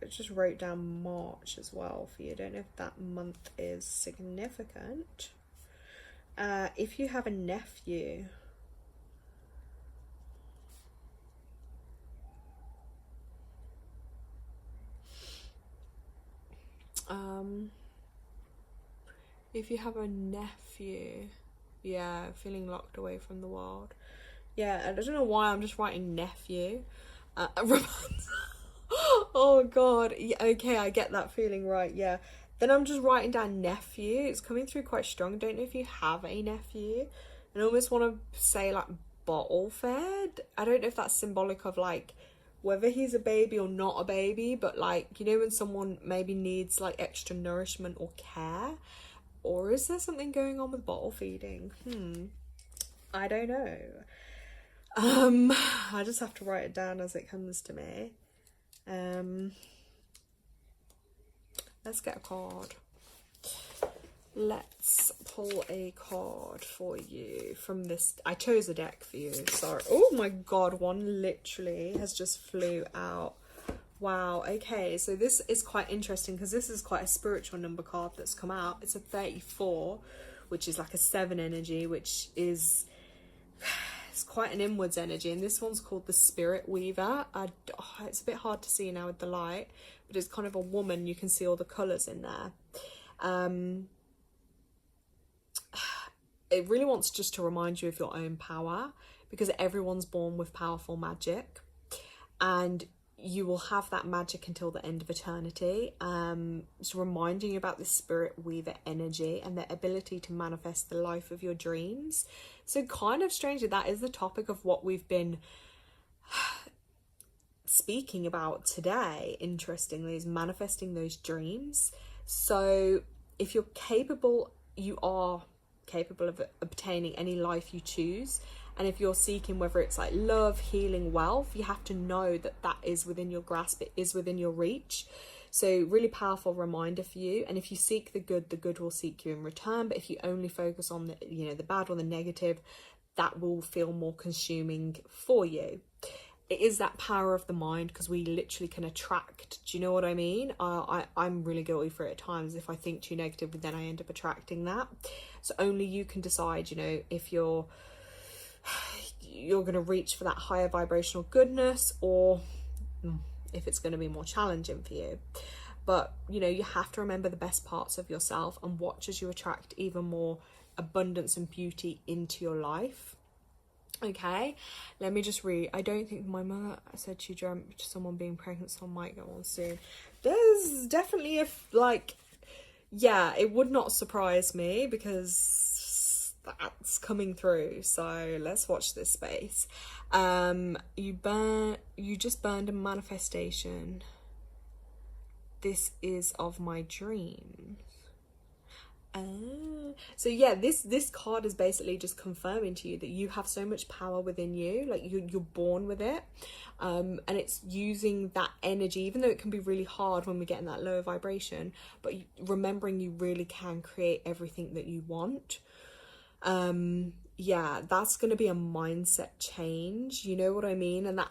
just wrote down March as well for you. I don't know if that month is significant. If you have a nephew, yeah, feeling locked away from the world. Yeah, I don't know why I'm just writing nephew. Oh god, yeah, okay, I get that feeling, right? Yeah. Then I'm just writing down nephew. It's coming through quite strong. Don't know if you have a nephew. And I almost want to say like bottle fed. I don't know if that's symbolic of like whether he's a baby or not a baby, but like, you know, when someone maybe needs like extra nourishment or care, or is there something going on with bottle feeding? I don't know. I just have to write it down as it comes to me. Let's get a card. Let's pull a card for you from this. I chose a deck for you. Sorry. Oh my god, one literally has just flew out. Wow. Okay, so this is quite interesting because this is quite a spiritual number card that's come out. It's a 34, which is like a 7 energy, which is it's quite an inwards energy, and this one's called the Spirit Weaver. It's a bit hard to see now with the light, but it's kind of a woman. You can see all the colours in there. It really wants just to remind you of your own power, because everyone's born with powerful magic, and you will have that magic until the end of eternity. It's reminding you about the Spirit Weaver energy and the ability to manifest the life of your dreams. So kind of strangely, that is the topic of what we've been speaking about today, interestingly, is manifesting those dreams. So if you're capable, you are capable of obtaining any life you choose. And if you're seeking, whether it's like love, healing, wealth, you have to know that that is within your grasp, it is within your reach. So really powerful reminder for you. And if you seek the good will seek you in return. But if you only focus on the, you know, the bad or the negative, that will feel more consuming for you. It is that power of the mind, because we literally can attract. Do you know what I mean? I'm really guilty for it at times. If I think too negatively, then I end up attracting that. So only you can decide, you know, if you're going to reach for that higher vibrational goodness, or if it's going to be more challenging for you. but you know, you have to remember the best parts of yourself and watch as you attract even more abundance and beauty into your life. Okay, let me just read. I don't think my mother said she dreamt someone being pregnant, so I might go on soon. There's definitely yeah, it would not surprise me because that's coming through. So let's watch this space. You just burned a manifestation. This is of my dreams. So yeah, this card is basically just confirming to you that you have so much power within you, like you're born with it, and it's using that energy, even though it can be really hard when we get in that lower vibration, but remembering you really can create everything that you want. Yeah, that's going to be a mindset change, you know what I mean? And that,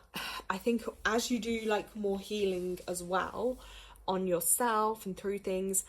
I think as you do like more healing as well on yourself and through things,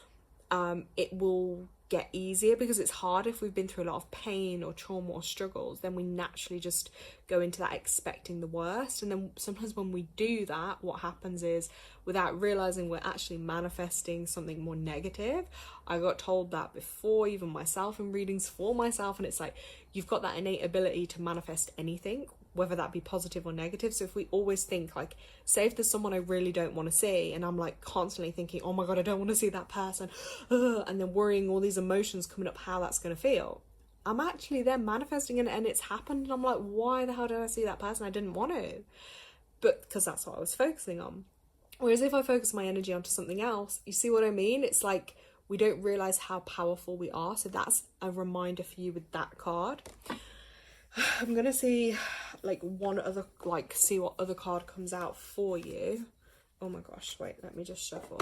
it will get easier, because it's hard if we've been through a lot of pain or trauma or struggles. Then we naturally just go into that expecting the worst, and then sometimes when we do that, what happens is, without realizing, we're actually manifesting something more negative. I got told that before, even myself, in readings for myself, and it's like, you've got that innate ability to manifest anything, whether that be positive or negative. So if we always think, like, say if there's someone I really don't want to see, and I'm like constantly thinking, oh my god, I don't want to see that person, and then worrying, all these emotions coming up, how that's going to feel, I'm actually then manifesting it, and it's happened, and I'm like, why the hell did I see that person? I didn't want to, but because that's what I was focusing on. Whereas if I focus my energy onto something else, you see what I mean? It's like we don't realize how powerful we are. So that's a reminder for you with that card. I'm gonna see like one other, like see what other card comes out for you. Oh my gosh, wait, let me just shuffle.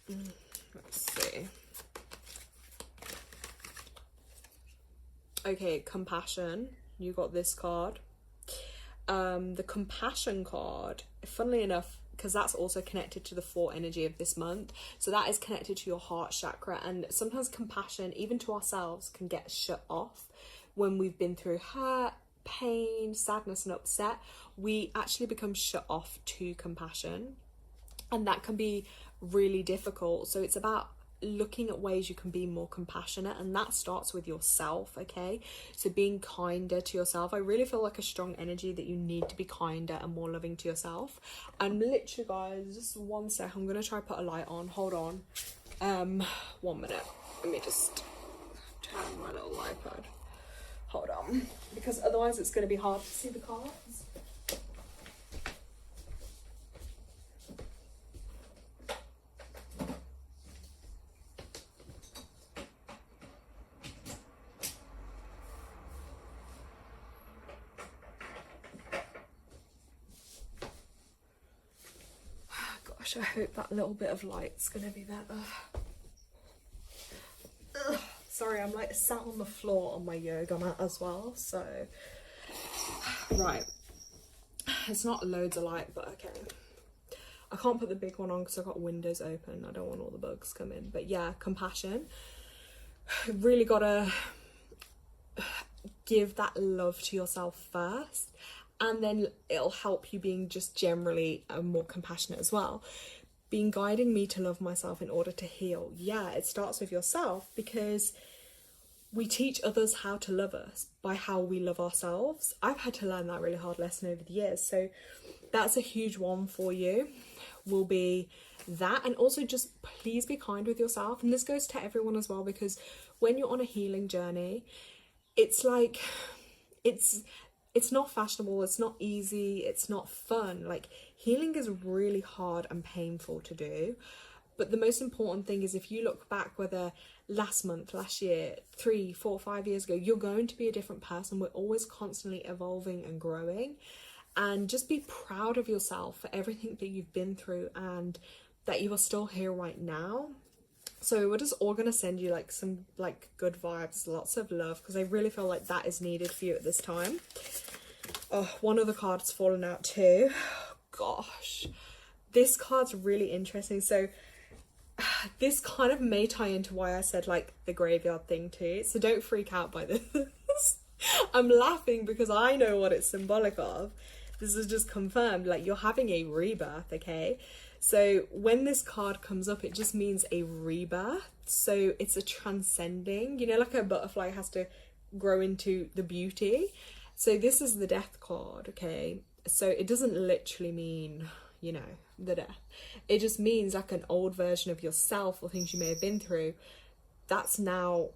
Let's see. Okay, compassion. You got this card. The compassion card, funnily enough, because that's also connected to the 4 energy of this month, so that is connected to your heart chakra. And sometimes compassion, even to ourselves, can get shut off when we've been through hurt, pain, sadness and upset. We actually become shut off to compassion, and that can be really difficult. So it's about looking at ways you can be more compassionate, and that starts with yourself. Okay, so being kinder to yourself. I really feel like a strong energy that you need to be kinder and more loving to yourself. And literally, guys, just one sec, I'm gonna try put a light on. Hold on, 1 minute, let me just turn my little iPad. Hold on, because otherwise it's going to be hard to see the cards. Gosh, I hope that little bit of light's going to be better. Ugh. Sorry, I'm like sat on the floor on my yoga mat as well, so right, it's not loads of light, but okay. I can't put the big one on because I've got windows open. I don't want all the bugs coming. But yeah, compassion. Really gotta give that love to yourself first, and then it'll help you being just generally more compassionate as well. Being guiding me to love myself in order to heal. Yeah, it starts with yourself, because we teach others how to love us by how we love ourselves. I've had to learn that really hard lesson over the years. So that's a huge one for you, will be that. And also just please be kind with yourself. And this goes to everyone as well, because when you're on a healing journey, it's like, it's not fashionable, it's not easy, it's not fun. Like, healing is really hard and painful to do. But the most important thing is, if you look back, whether last month, last year, 3, 4, 5 years ago, you're going to be a different person. We're always constantly evolving and growing. And just be proud of yourself for everything that you've been through, and that you are still here right now. So we're just all going to send you like some like good vibes, lots of love, because I really feel like that is needed for you at this time. Oh, one other card's fallen out too. Gosh, this card's really interesting. So this kind of may tie into why I said like the graveyard thing too. So don't freak out by this. I'm laughing because I know what it's symbolic of. This is just confirmed, like you're having a rebirth, okay? So when this card comes up, it just means a rebirth. So it's a transcending, you know, like a butterfly has to grow into the beauty. So this is the death card, okay? So it doesn't literally mean, you know, the death. It just means like an old version of yourself or things you may have been through. That's now,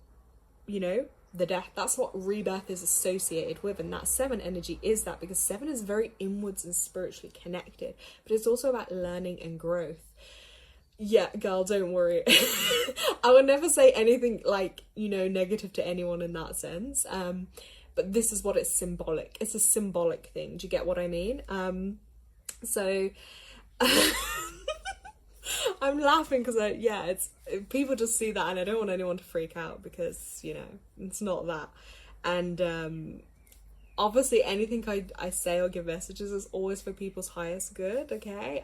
you know, the death. That's what rebirth is associated with, and that 7 energy is that, because 7 is very inwards and spiritually connected, but it's also about learning and growth. Yeah, girl, don't worry. I would never say anything like, you know, negative to anyone in that sense, but this is what it's symbolic. It's a symbolic thing. Do you get what I mean? So I'm laughing because it's people just see that, and I don't want anyone to freak out, because, you know, it's not that. And obviously anything I say or give messages is always for people's highest good, okay?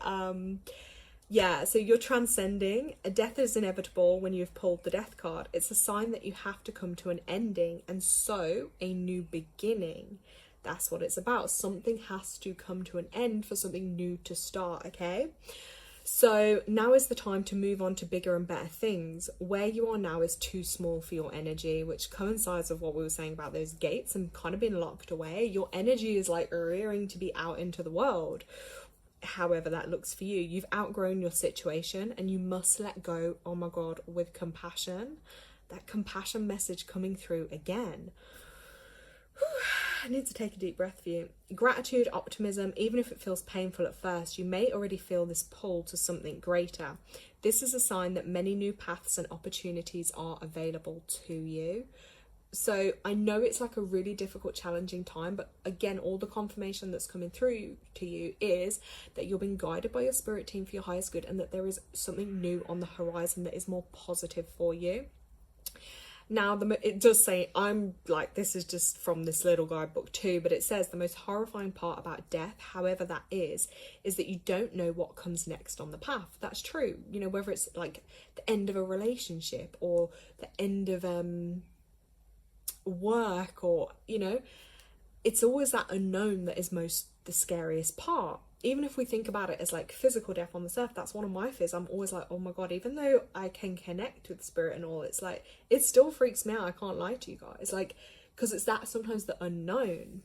Yeah, so you're transcending. Death is inevitable when you've pulled the death card. It's a sign that you have to come to an ending, and so a new beginning. That's what it's about. Something has to come to an end for something new to start, okay? So now is the time to move on to bigger and better things. Where you are now is too small for your energy, which coincides with what we were saying about those gates and kind of being locked away. Your energy is like rearing to be out into the world. However that looks for you. You've outgrown your situation and you must let go, oh my God, with compassion. That compassion message coming through again. I need to take a deep breath for you. Gratitude, optimism, even if it feels painful at first, you may already feel this pull to something greater. This is a sign that many new paths and opportunities are available to you. So I know it's like a really difficult, challenging time, but again, all the confirmation that's coming through to you is that you're being guided by your spirit team for your highest good, and that there is something new on the horizon that is more positive for you. Now, it does say, I'm like, this is just from this little guidebook too, but it says the most horrifying part about death, however that is that you don't know what comes next on the path. That's true. You know, whether it's like the end of a relationship or the end of work, or, you know, it's always that unknown that is the scariest part. Even if we think about it as like physical death on this earth, that's one of my fears. I'm always like, oh my God, even though I can connect with spirit and all, it's like, it still freaks me out. I can't lie to you guys. Like, because it's that sometimes the unknown.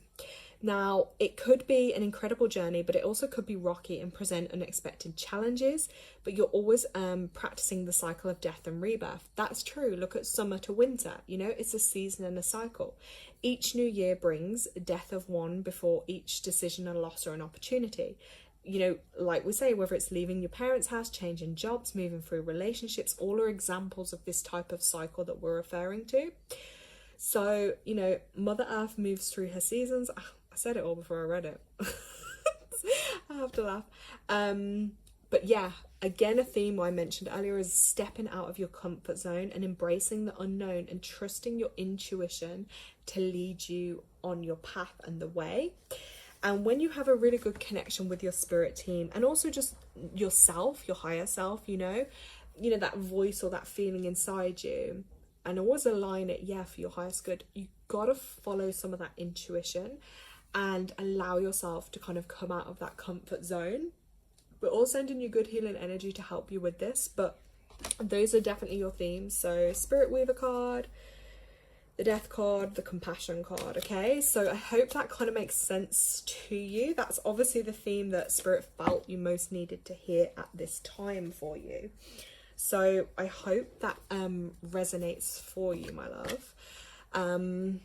Now, it could be an incredible journey, but it also could be rocky and present unexpected challenges, but you're always practicing the cycle of death and rebirth. That's true. Look at summer to winter, you know, it's a season and a cycle. Each new year brings death of one before each decision, a loss or an opportunity. You know, like we say, whether it's leaving your parents' house, changing jobs, moving through relationships, all are examples of this type of cycle that we're referring to. So, you know, Mother Earth moves through her seasons. I said it all before I read it. I have to laugh. But yeah, again, a theme I mentioned earlier is stepping out of your comfort zone and embracing the unknown and trusting your intuition to lead you on your path and the way. And when you have a really good connection with your spirit team, and also just yourself, your higher self, you know, that voice or that feeling inside you, and always align it, for your highest good, you gotta follow some of that intuition and allow yourself to kind of come out of that comfort zone. We're all sending you good healing energy to help you with this, but those are definitely your themes. So Spirit Weaver card, the Death card, the Compassion card, okay? So I hope that kind of makes sense to you. That's obviously the theme that Spirit felt you most needed to hear at this time for you. So I hope that resonates for you, my love.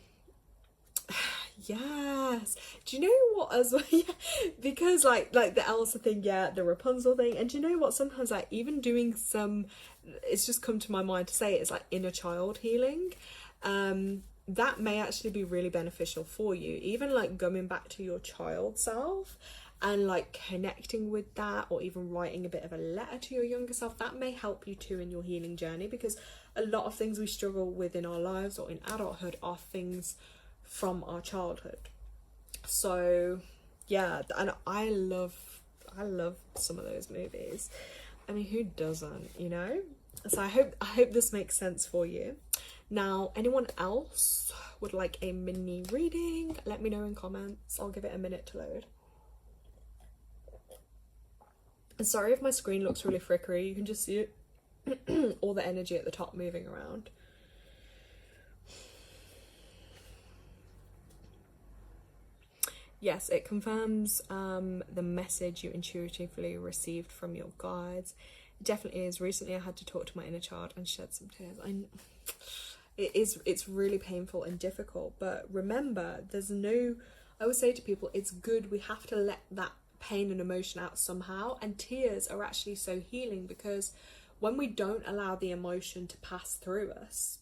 Yes. Do you know what as well? Yeah, because like the Elsa thing, the Rapunzel thing, and do you know what? Sometimes like even doing it's just come to my mind to say it's like inner child healing. That may actually be really beneficial for you. Even like going back to your child self and like connecting with that, or even writing a bit of a letter to your younger self, that may help you too in your healing journey, because a lot of things we struggle with in our lives or in adulthood are things from our childhood. So yeah, and I love some of those movies. I mean, who doesn't, you know? So I hope this makes sense for you. Now, anyone else would like a mini reading? Let me know in comments. I'll give it a minute to load. And sorry if my screen looks really flickery, you can just see it, all the energy at the top moving around. Yes, it confirms the message you intuitively received from your guides. It definitely is. Recently I had to talk to my inner child and shed some tears. It's really painful and difficult, but remember, I would say to people, it's good. We have to let that pain and emotion out somehow, and tears are actually so healing, because when we don't allow the emotion to pass through us,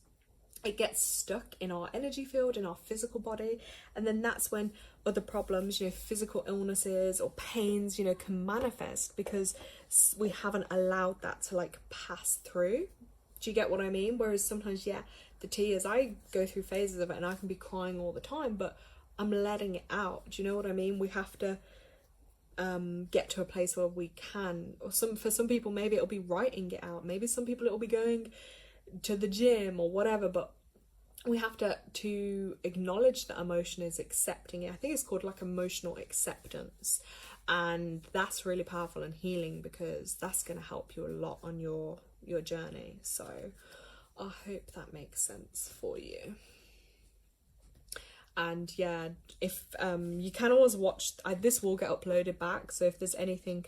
it gets stuck in our energy field, in our physical body, and then that's when other problems, physical illnesses or pains, can manifest, because we haven't allowed that to like pass through. Do you get what I mean? Whereas sometimes, the tears, I go through phases of it and I can be crying all the time, but I'm letting it out. Do you know what I mean? We have to get to a place where we can, or for some people maybe it'll be writing it out, maybe some people it'll be going to the gym or whatever, but we have to acknowledge that emotion is accepting it. I think it's called like emotional acceptance, and that's really powerful and healing, because that's going to help you a lot on your journey. So I hope that makes sense for you. And if you can always watch, this will get uploaded back, so if there's anything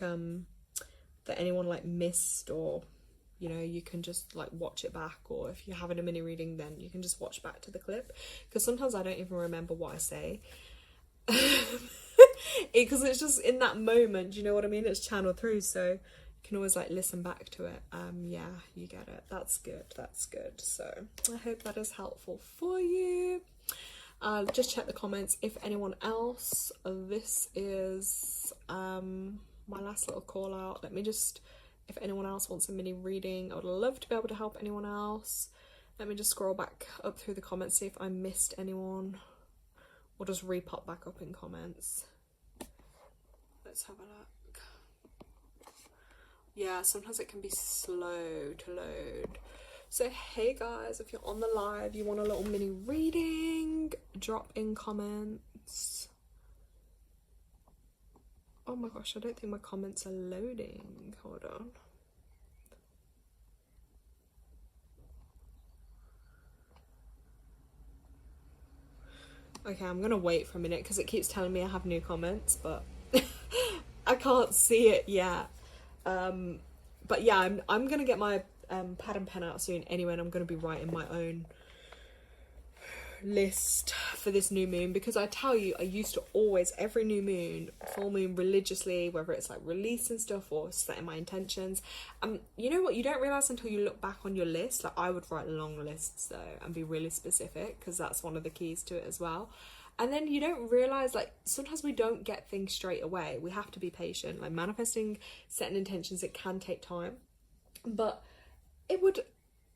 that anyone like missed, or you can just like watch it back, or if you're having a mini reading, then you can just watch back to the clip, because sometimes I don't even remember what I say, because it's just in that moment, you know what I mean, it's channeled through, so you can always like listen back to it. You get it. That's good. So I hope that is helpful for you. Just check the comments if anyone else, this is my last little call out. If anyone else wants a mini reading, I would love to be able to help anyone else. Let me just scroll back up through the comments, see if I missed anyone, or just re-pop back up in comments. Let's have a look. Yeah, sometimes it can be slow to load. So hey guys, if you're on the live, you want a little mini reading, drop in comments. Oh my gosh, I don't think my comments are loading. Hold on. Okay, I'm gonna wait for a minute because it keeps telling me I have new comments, but I can't see it yet. But yeah, I'm gonna get my pad and pen out soon anyway, and I'm gonna be writing my own list for this new moon, because I tell you, I used to always, every new moon, full moon, religiously, whether it's like releasing stuff or setting my intentions, you know what, you don't realize until you look back on your list, like I would write long lists though and be really specific, because that's one of the keys to it as well. And then you don't realize, like, sometimes we don't get things straight away. We have to be patient. Like manifesting, setting intentions, it can take time, but it would.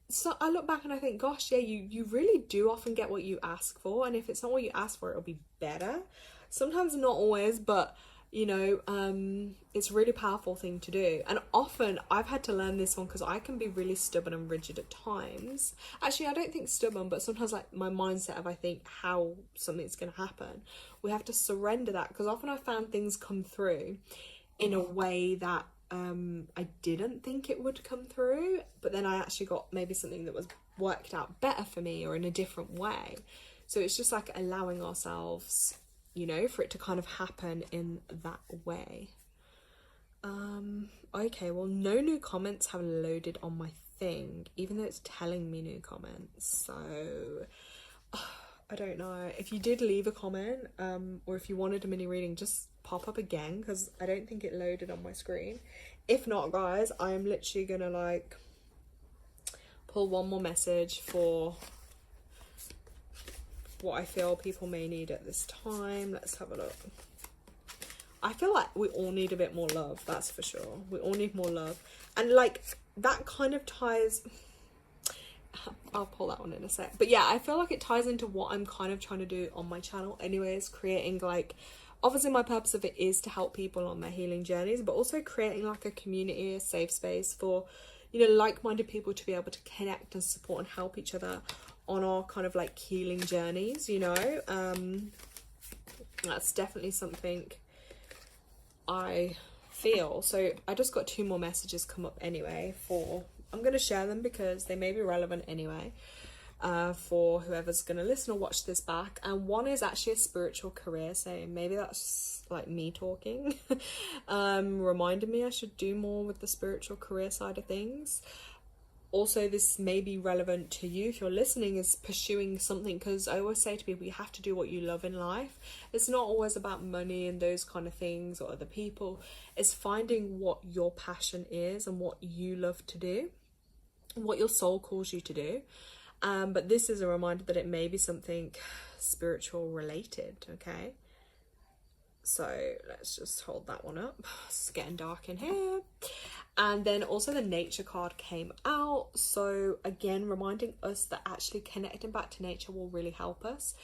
So I look back and I think, gosh, yeah, you really do often get what you ask for. And if it's not what you ask for, it'll be better. Sometimes not always, but, it's a really powerful thing to do. And often I've had to learn this one, because I can be really stubborn and rigid at times. Actually, I don't think stubborn, but sometimes like my mindset of, I think, how something's going to happen. We have to surrender that, because often I found things come through in a way that I didn't think it would come through, but then I actually got maybe something that was worked out better for me or in a different way. So it's just like allowing ourselves, for it to kind of happen in that way. Okay, well, no new comments have loaded on my thing, even though it's telling me new comments. So I don't know. If you did leave a comment, or if you wanted a mini reading, just pop up again, because I don't think it loaded on my screen. If not, guys, I am literally gonna like pull one more message for what I feel people may need at this time. Let's have a look. I feel like we all need a bit more love, that's for sure. We all need more love, and like that kind of ties, I'll pull that one in a sec, but yeah, I feel like it ties into what I'm kind of trying to do on my channel anyways, creating like, obviously my purpose of it is to help people on their healing journeys, but also creating like a community, a safe space for, like-minded people to be able to connect and support and help each other on our kind of like healing journeys, That's definitely something I feel. So I just got 2 more messages come up anyway I'm going to share them because they may be relevant anyway, for whoever's going to listen or watch this back. And one is actually a spiritual career, so maybe that's like me talking, reminding me I should do more with the spiritual career side of things. Also, this may be relevant to you if you're listening, is pursuing something, because I always say to people, you have to do what you love in life. It's not always about money and those kind of things or other people. It's finding what your passion is and what you love to do, what your soul calls you to do. But this is a reminder that it may be something spiritual related, okay? So let's just hold that one up. It's getting dark in here. And then also the nature card came out. So again, reminding us that actually connecting back to nature will really help us,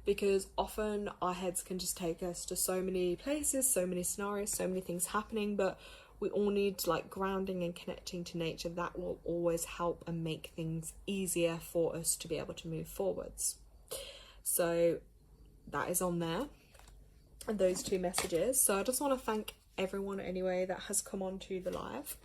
because often our heads can just take us to so many places, so many scenarios, so many things happening, but we all need like grounding and connecting to nature. That will always help and make things easier for us to be able to move forwards. So that is on there, and those 2 messages. So I just want to thank everyone anyway that has come on to the live.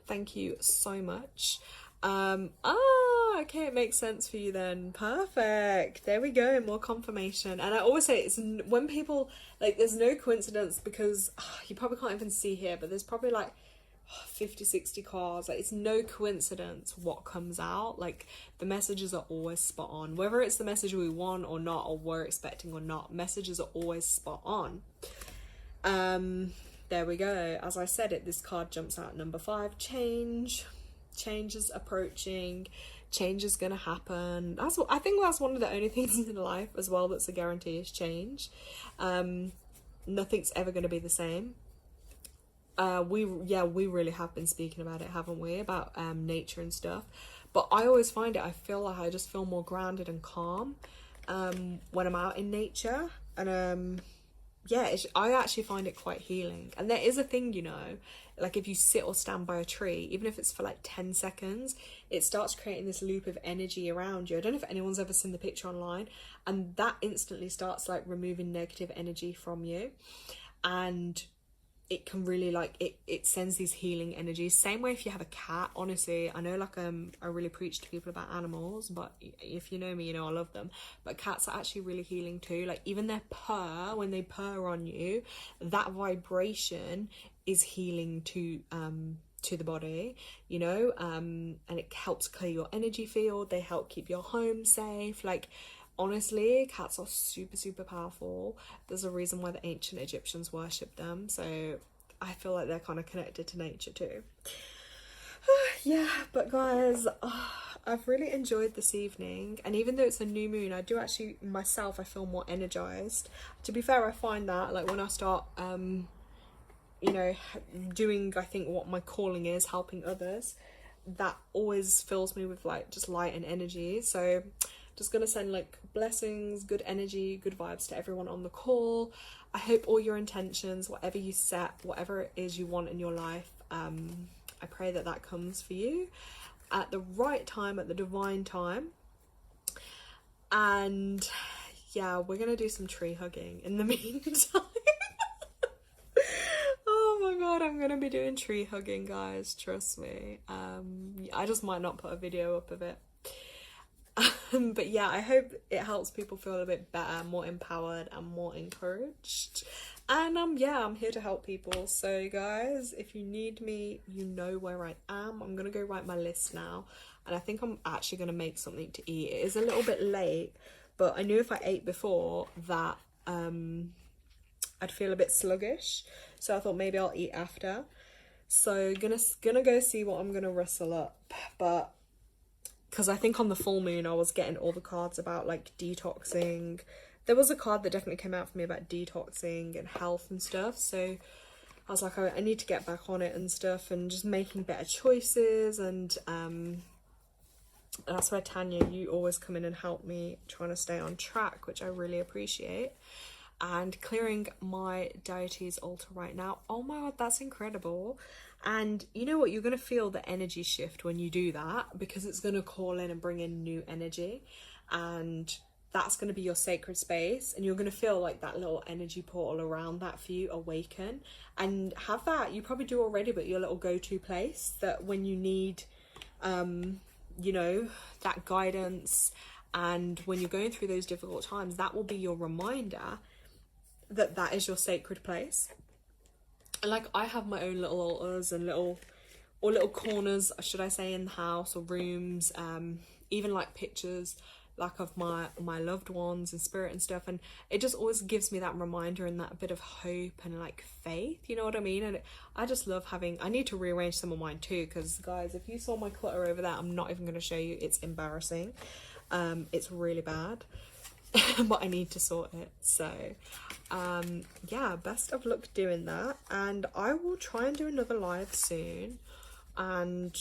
Thank you so much. Okay, it makes sense for you then. Perfect. There we go, more confirmation. And I always say, it's when people, like, there's no coincidence, because you probably can't even see here, but there's probably like 50-60 cards. Like, it's no coincidence what comes out. Like, the messages are always spot on, whether it's the message we want or not, or we're expecting or not. Messages are always spot on. There we go. As I said it, this card jumps out, number 5. Change is approaching. Change is gonna happen. I think that's one of the only things in life as well that's a guarantee, is change. Nothing's ever gonna be the same. We really have been speaking about it, haven't we, about nature and stuff. But I always find it, I feel like I just feel more grounded and calm when I'm out in nature. And I actually find it quite healing. And there is a thing, you know, like if you sit or stand by a tree, even if it's for like 10 seconds, it starts creating this loop of energy around you. I don't know if anyone's ever seen the picture online, and that instantly starts like removing negative energy from you. And it can really like, it sends these healing energies. Same way if you have a cat. Honestly, I know like I really preach to people about animals, but if you know me, you know I love them. But cats are actually really healing too. Like even their purr, when they purr on you, that vibration is healing to the body, you know, and it helps clear your energy field. They help keep your home safe. Like, honestly, cats are super powerful. There's a reason why the ancient Egyptians worshipped them, so I feel like they're kind of connected to nature too. Yeah, but guys, I've really enjoyed this evening, and even though it's a new moon, I do actually, myself, I feel more energized. To be fair, I find that like when I start you know, doing, I think, what my calling is, helping others, that always fills me with like just light and energy. So just gonna send like blessings, good energy, good vibes to everyone on the call. I hope all your intentions, whatever you set, whatever it is you want in your life, I pray that that comes for you at the right time, at the divine time. And yeah, we're gonna do some tree hugging in the meantime. Oh my god, I'm gonna be doing tree hugging, guys, trust me. I just might not put a video up of it. But yeah, I hope it helps people feel a bit better, more empowered and more encouraged. And yeah, I'm here to help people. So guys, if you need me, you know where I am. I'm gonna go write my list now, and I think I'm actually gonna make something to eat. It is a little bit late, but I knew if I ate before that I'd feel a bit sluggish, so I thought maybe I'll eat after. So gonna go see what I'm gonna rustle up, but because I think on the full moon I was getting all the cards about like detoxing. There was a card that definitely came out for me about detoxing and health and stuff, so I was like, I need to get back on it and stuff, and just making better choices. And that's where Tanya, you always come in and help me trying to stay on track, which I really appreciate. And clearing my deity's altar right now. Oh my god, that's incredible. And you know what, you're going to feel the energy shift when you do that, because it's going to call in and bring in new energy. And that's going to be your sacred space, and you're going to feel like that little energy portal around that for you awaken, and have that, you probably do already, but your little go-to place that when you need you know, that guidance, and when you're going through those difficult times, that will be your reminder that that is your sacred place. And like, I have my own little altars and little corners, should I say, in the house or rooms, even like pictures like of my loved ones and spirit and stuff, and it just always gives me that reminder and that bit of hope and like faith, you know what I mean? And I just love having, I need to rearrange some of mine too, because guys, if you saw my clutter over there, I'm not even going to show you, it's embarrassing. It's really bad. But I need to sort it. So yeah, best of luck doing that, and I will try and do another live soon, and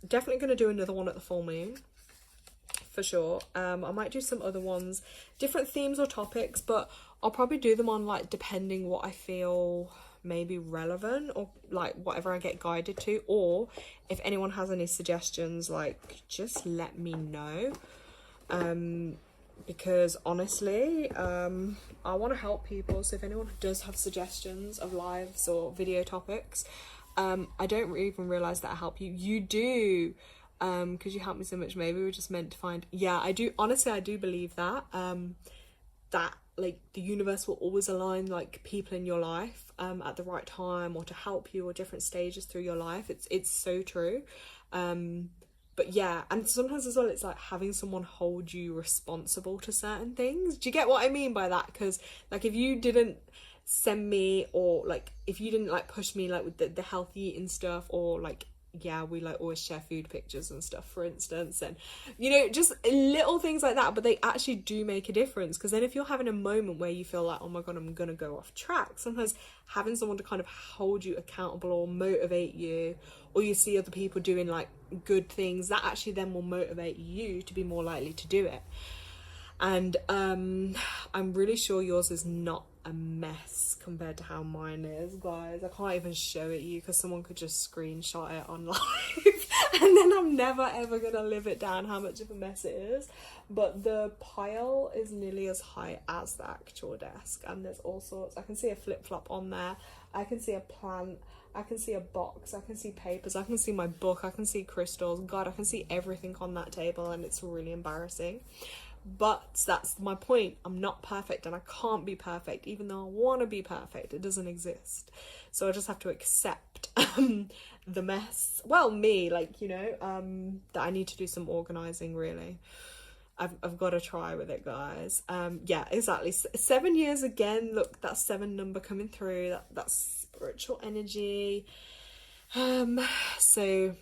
definitely going to do another one at the full moon for sure. I might do some other ones, different themes or topics, but I'll probably do them on like depending what I feel maybe relevant, or like whatever I get guided to, or if anyone has any suggestions, like just let me know, because honestly I want to help people. So if anyone does have suggestions of lives or video topics, I don't even realize that I help you. You do, because you help me so much. Maybe we're just meant to find, yeah, I do, honestly I do believe that that like the universe will always align like people in your life at the right time, or to help you, or different stages through your life. It's so true. But yeah, and sometimes as well, it's like having someone hold you responsible to certain things. Do you get what I mean by that? Because like, if you didn't send me, or like if you didn't like push me like with the healthy eating stuff, or like, yeah, we like always share food pictures and stuff, for instance, and you know, just little things like that, but they actually do make a difference. Because then if you're having a moment where you feel like, oh my god, I'm gonna go off track, sometimes having someone to kind of hold you accountable or motivate you, or you see other people doing like good things, that actually then will motivate you to be more likely to do it. And I'm really sure yours is not a mess compared to how mine is, guys. I can't even show it you, because someone could just screenshot it on live and then I'm never ever gonna live it down how much of a mess it is. But the pile is nearly as high as the actual desk, and there's all sorts. I can see a flip-flop on there, I can see a plant, I can see a box, I can see papers, I can see my book, I can see crystals. God, I can see everything on that table, and it's really embarrassing. But that's my point. I'm not perfect, and I can't be perfect, even though I want to be perfect. It doesn't exist. So I just have to accept the mess. Well, me, like, you know, that I need to do some organizing, really. I've got to try with it, guys. Yeah, exactly. 7 years again. Look, that 7 number coming through. That's spiritual energy. So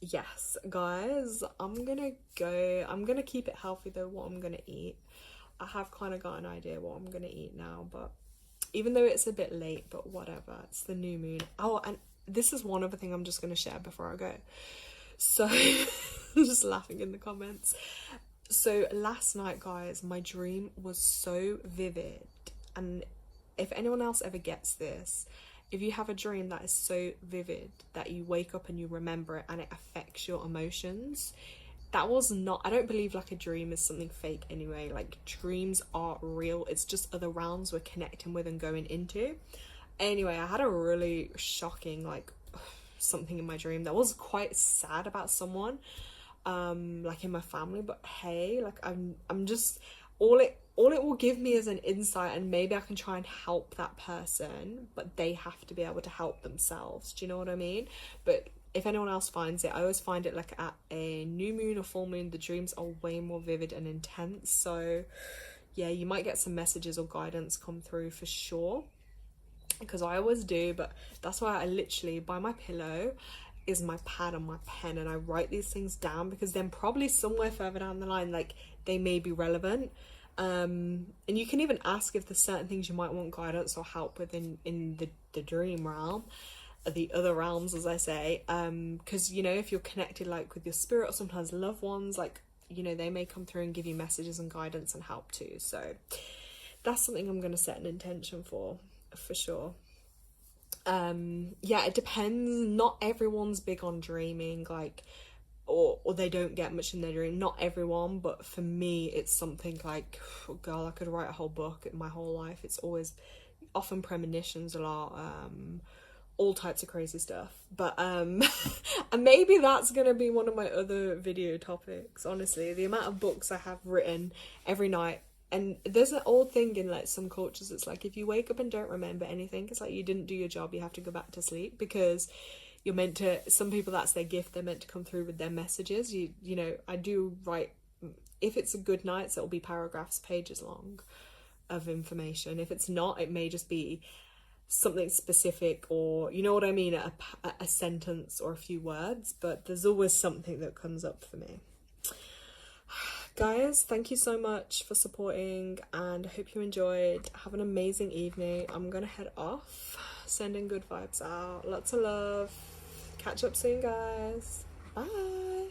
yes, guys, I'm gonna keep it healthy though, what I'm gonna eat. I have kind of got an idea what I'm gonna eat now, but even though it's a bit late, but whatever, it's the new moon. Oh, and this is one other thing I'm just gonna share before I go. So I'm just laughing in the comments. So last night, guys, my dream was so vivid, and if anyone else ever gets this, if you have a dream that is so vivid that you wake up and you remember it and it affects your emotions, that was not, I don't believe like a dream is something fake anyway. Like, dreams are real. It's just other realms we're connecting with and going into. Anyway, I had a really shocking like something in my dream that was quite sad about someone like in my family. But hey, like I'm just, all it will give me is an insight, and maybe I can try and help that person, but they have to be able to help themselves. Do you know what I mean? But if anyone else finds it, I always find it like at a new moon or full moon, the dreams are way more vivid and intense. So yeah, you might get some messages or guidance come through for sure, because I always do. But that's why I literally, by my pillow is my pad and my pen, and I write these things down, because then probably somewhere further down the line, like, they may be relevant. And you can even ask if there's certain things you might want guidance or help with in the dream realm, the other realms, as I say, because, you know, if you're connected like with your spirit or sometimes loved ones, like, you know, they may come through and give you messages and guidance and help too. So that's something I'm going to set an intention for sure. Yeah, it depends. Not everyone's big on dreaming, like, or they don't get much in their dream. Not everyone, but for me it's something like, oh God, I could write a whole book in my whole life. It's always often premonitions a lot, all types of crazy stuff. But and maybe that's gonna be one of my other video topics, honestly, the amount of books I have written every night. And there's an old thing in like some cultures, it's like if you wake up and don't remember anything, it's like you didn't do your job, you have to go back to sleep, because you're meant to, some people that's their gift, they're meant to come through with their messages. You know, I do write, if it's a good night, so it'll be paragraphs, pages long of information. If it's not, it may just be something specific, or you know what I mean, a sentence or a few words, but there's always something that comes up for me. Guys, thank you so much for supporting, and I hope you enjoyed. Have an amazing evening. I'm gonna head off, sending good vibes out, lots of love. Catch up soon, guys. Bye.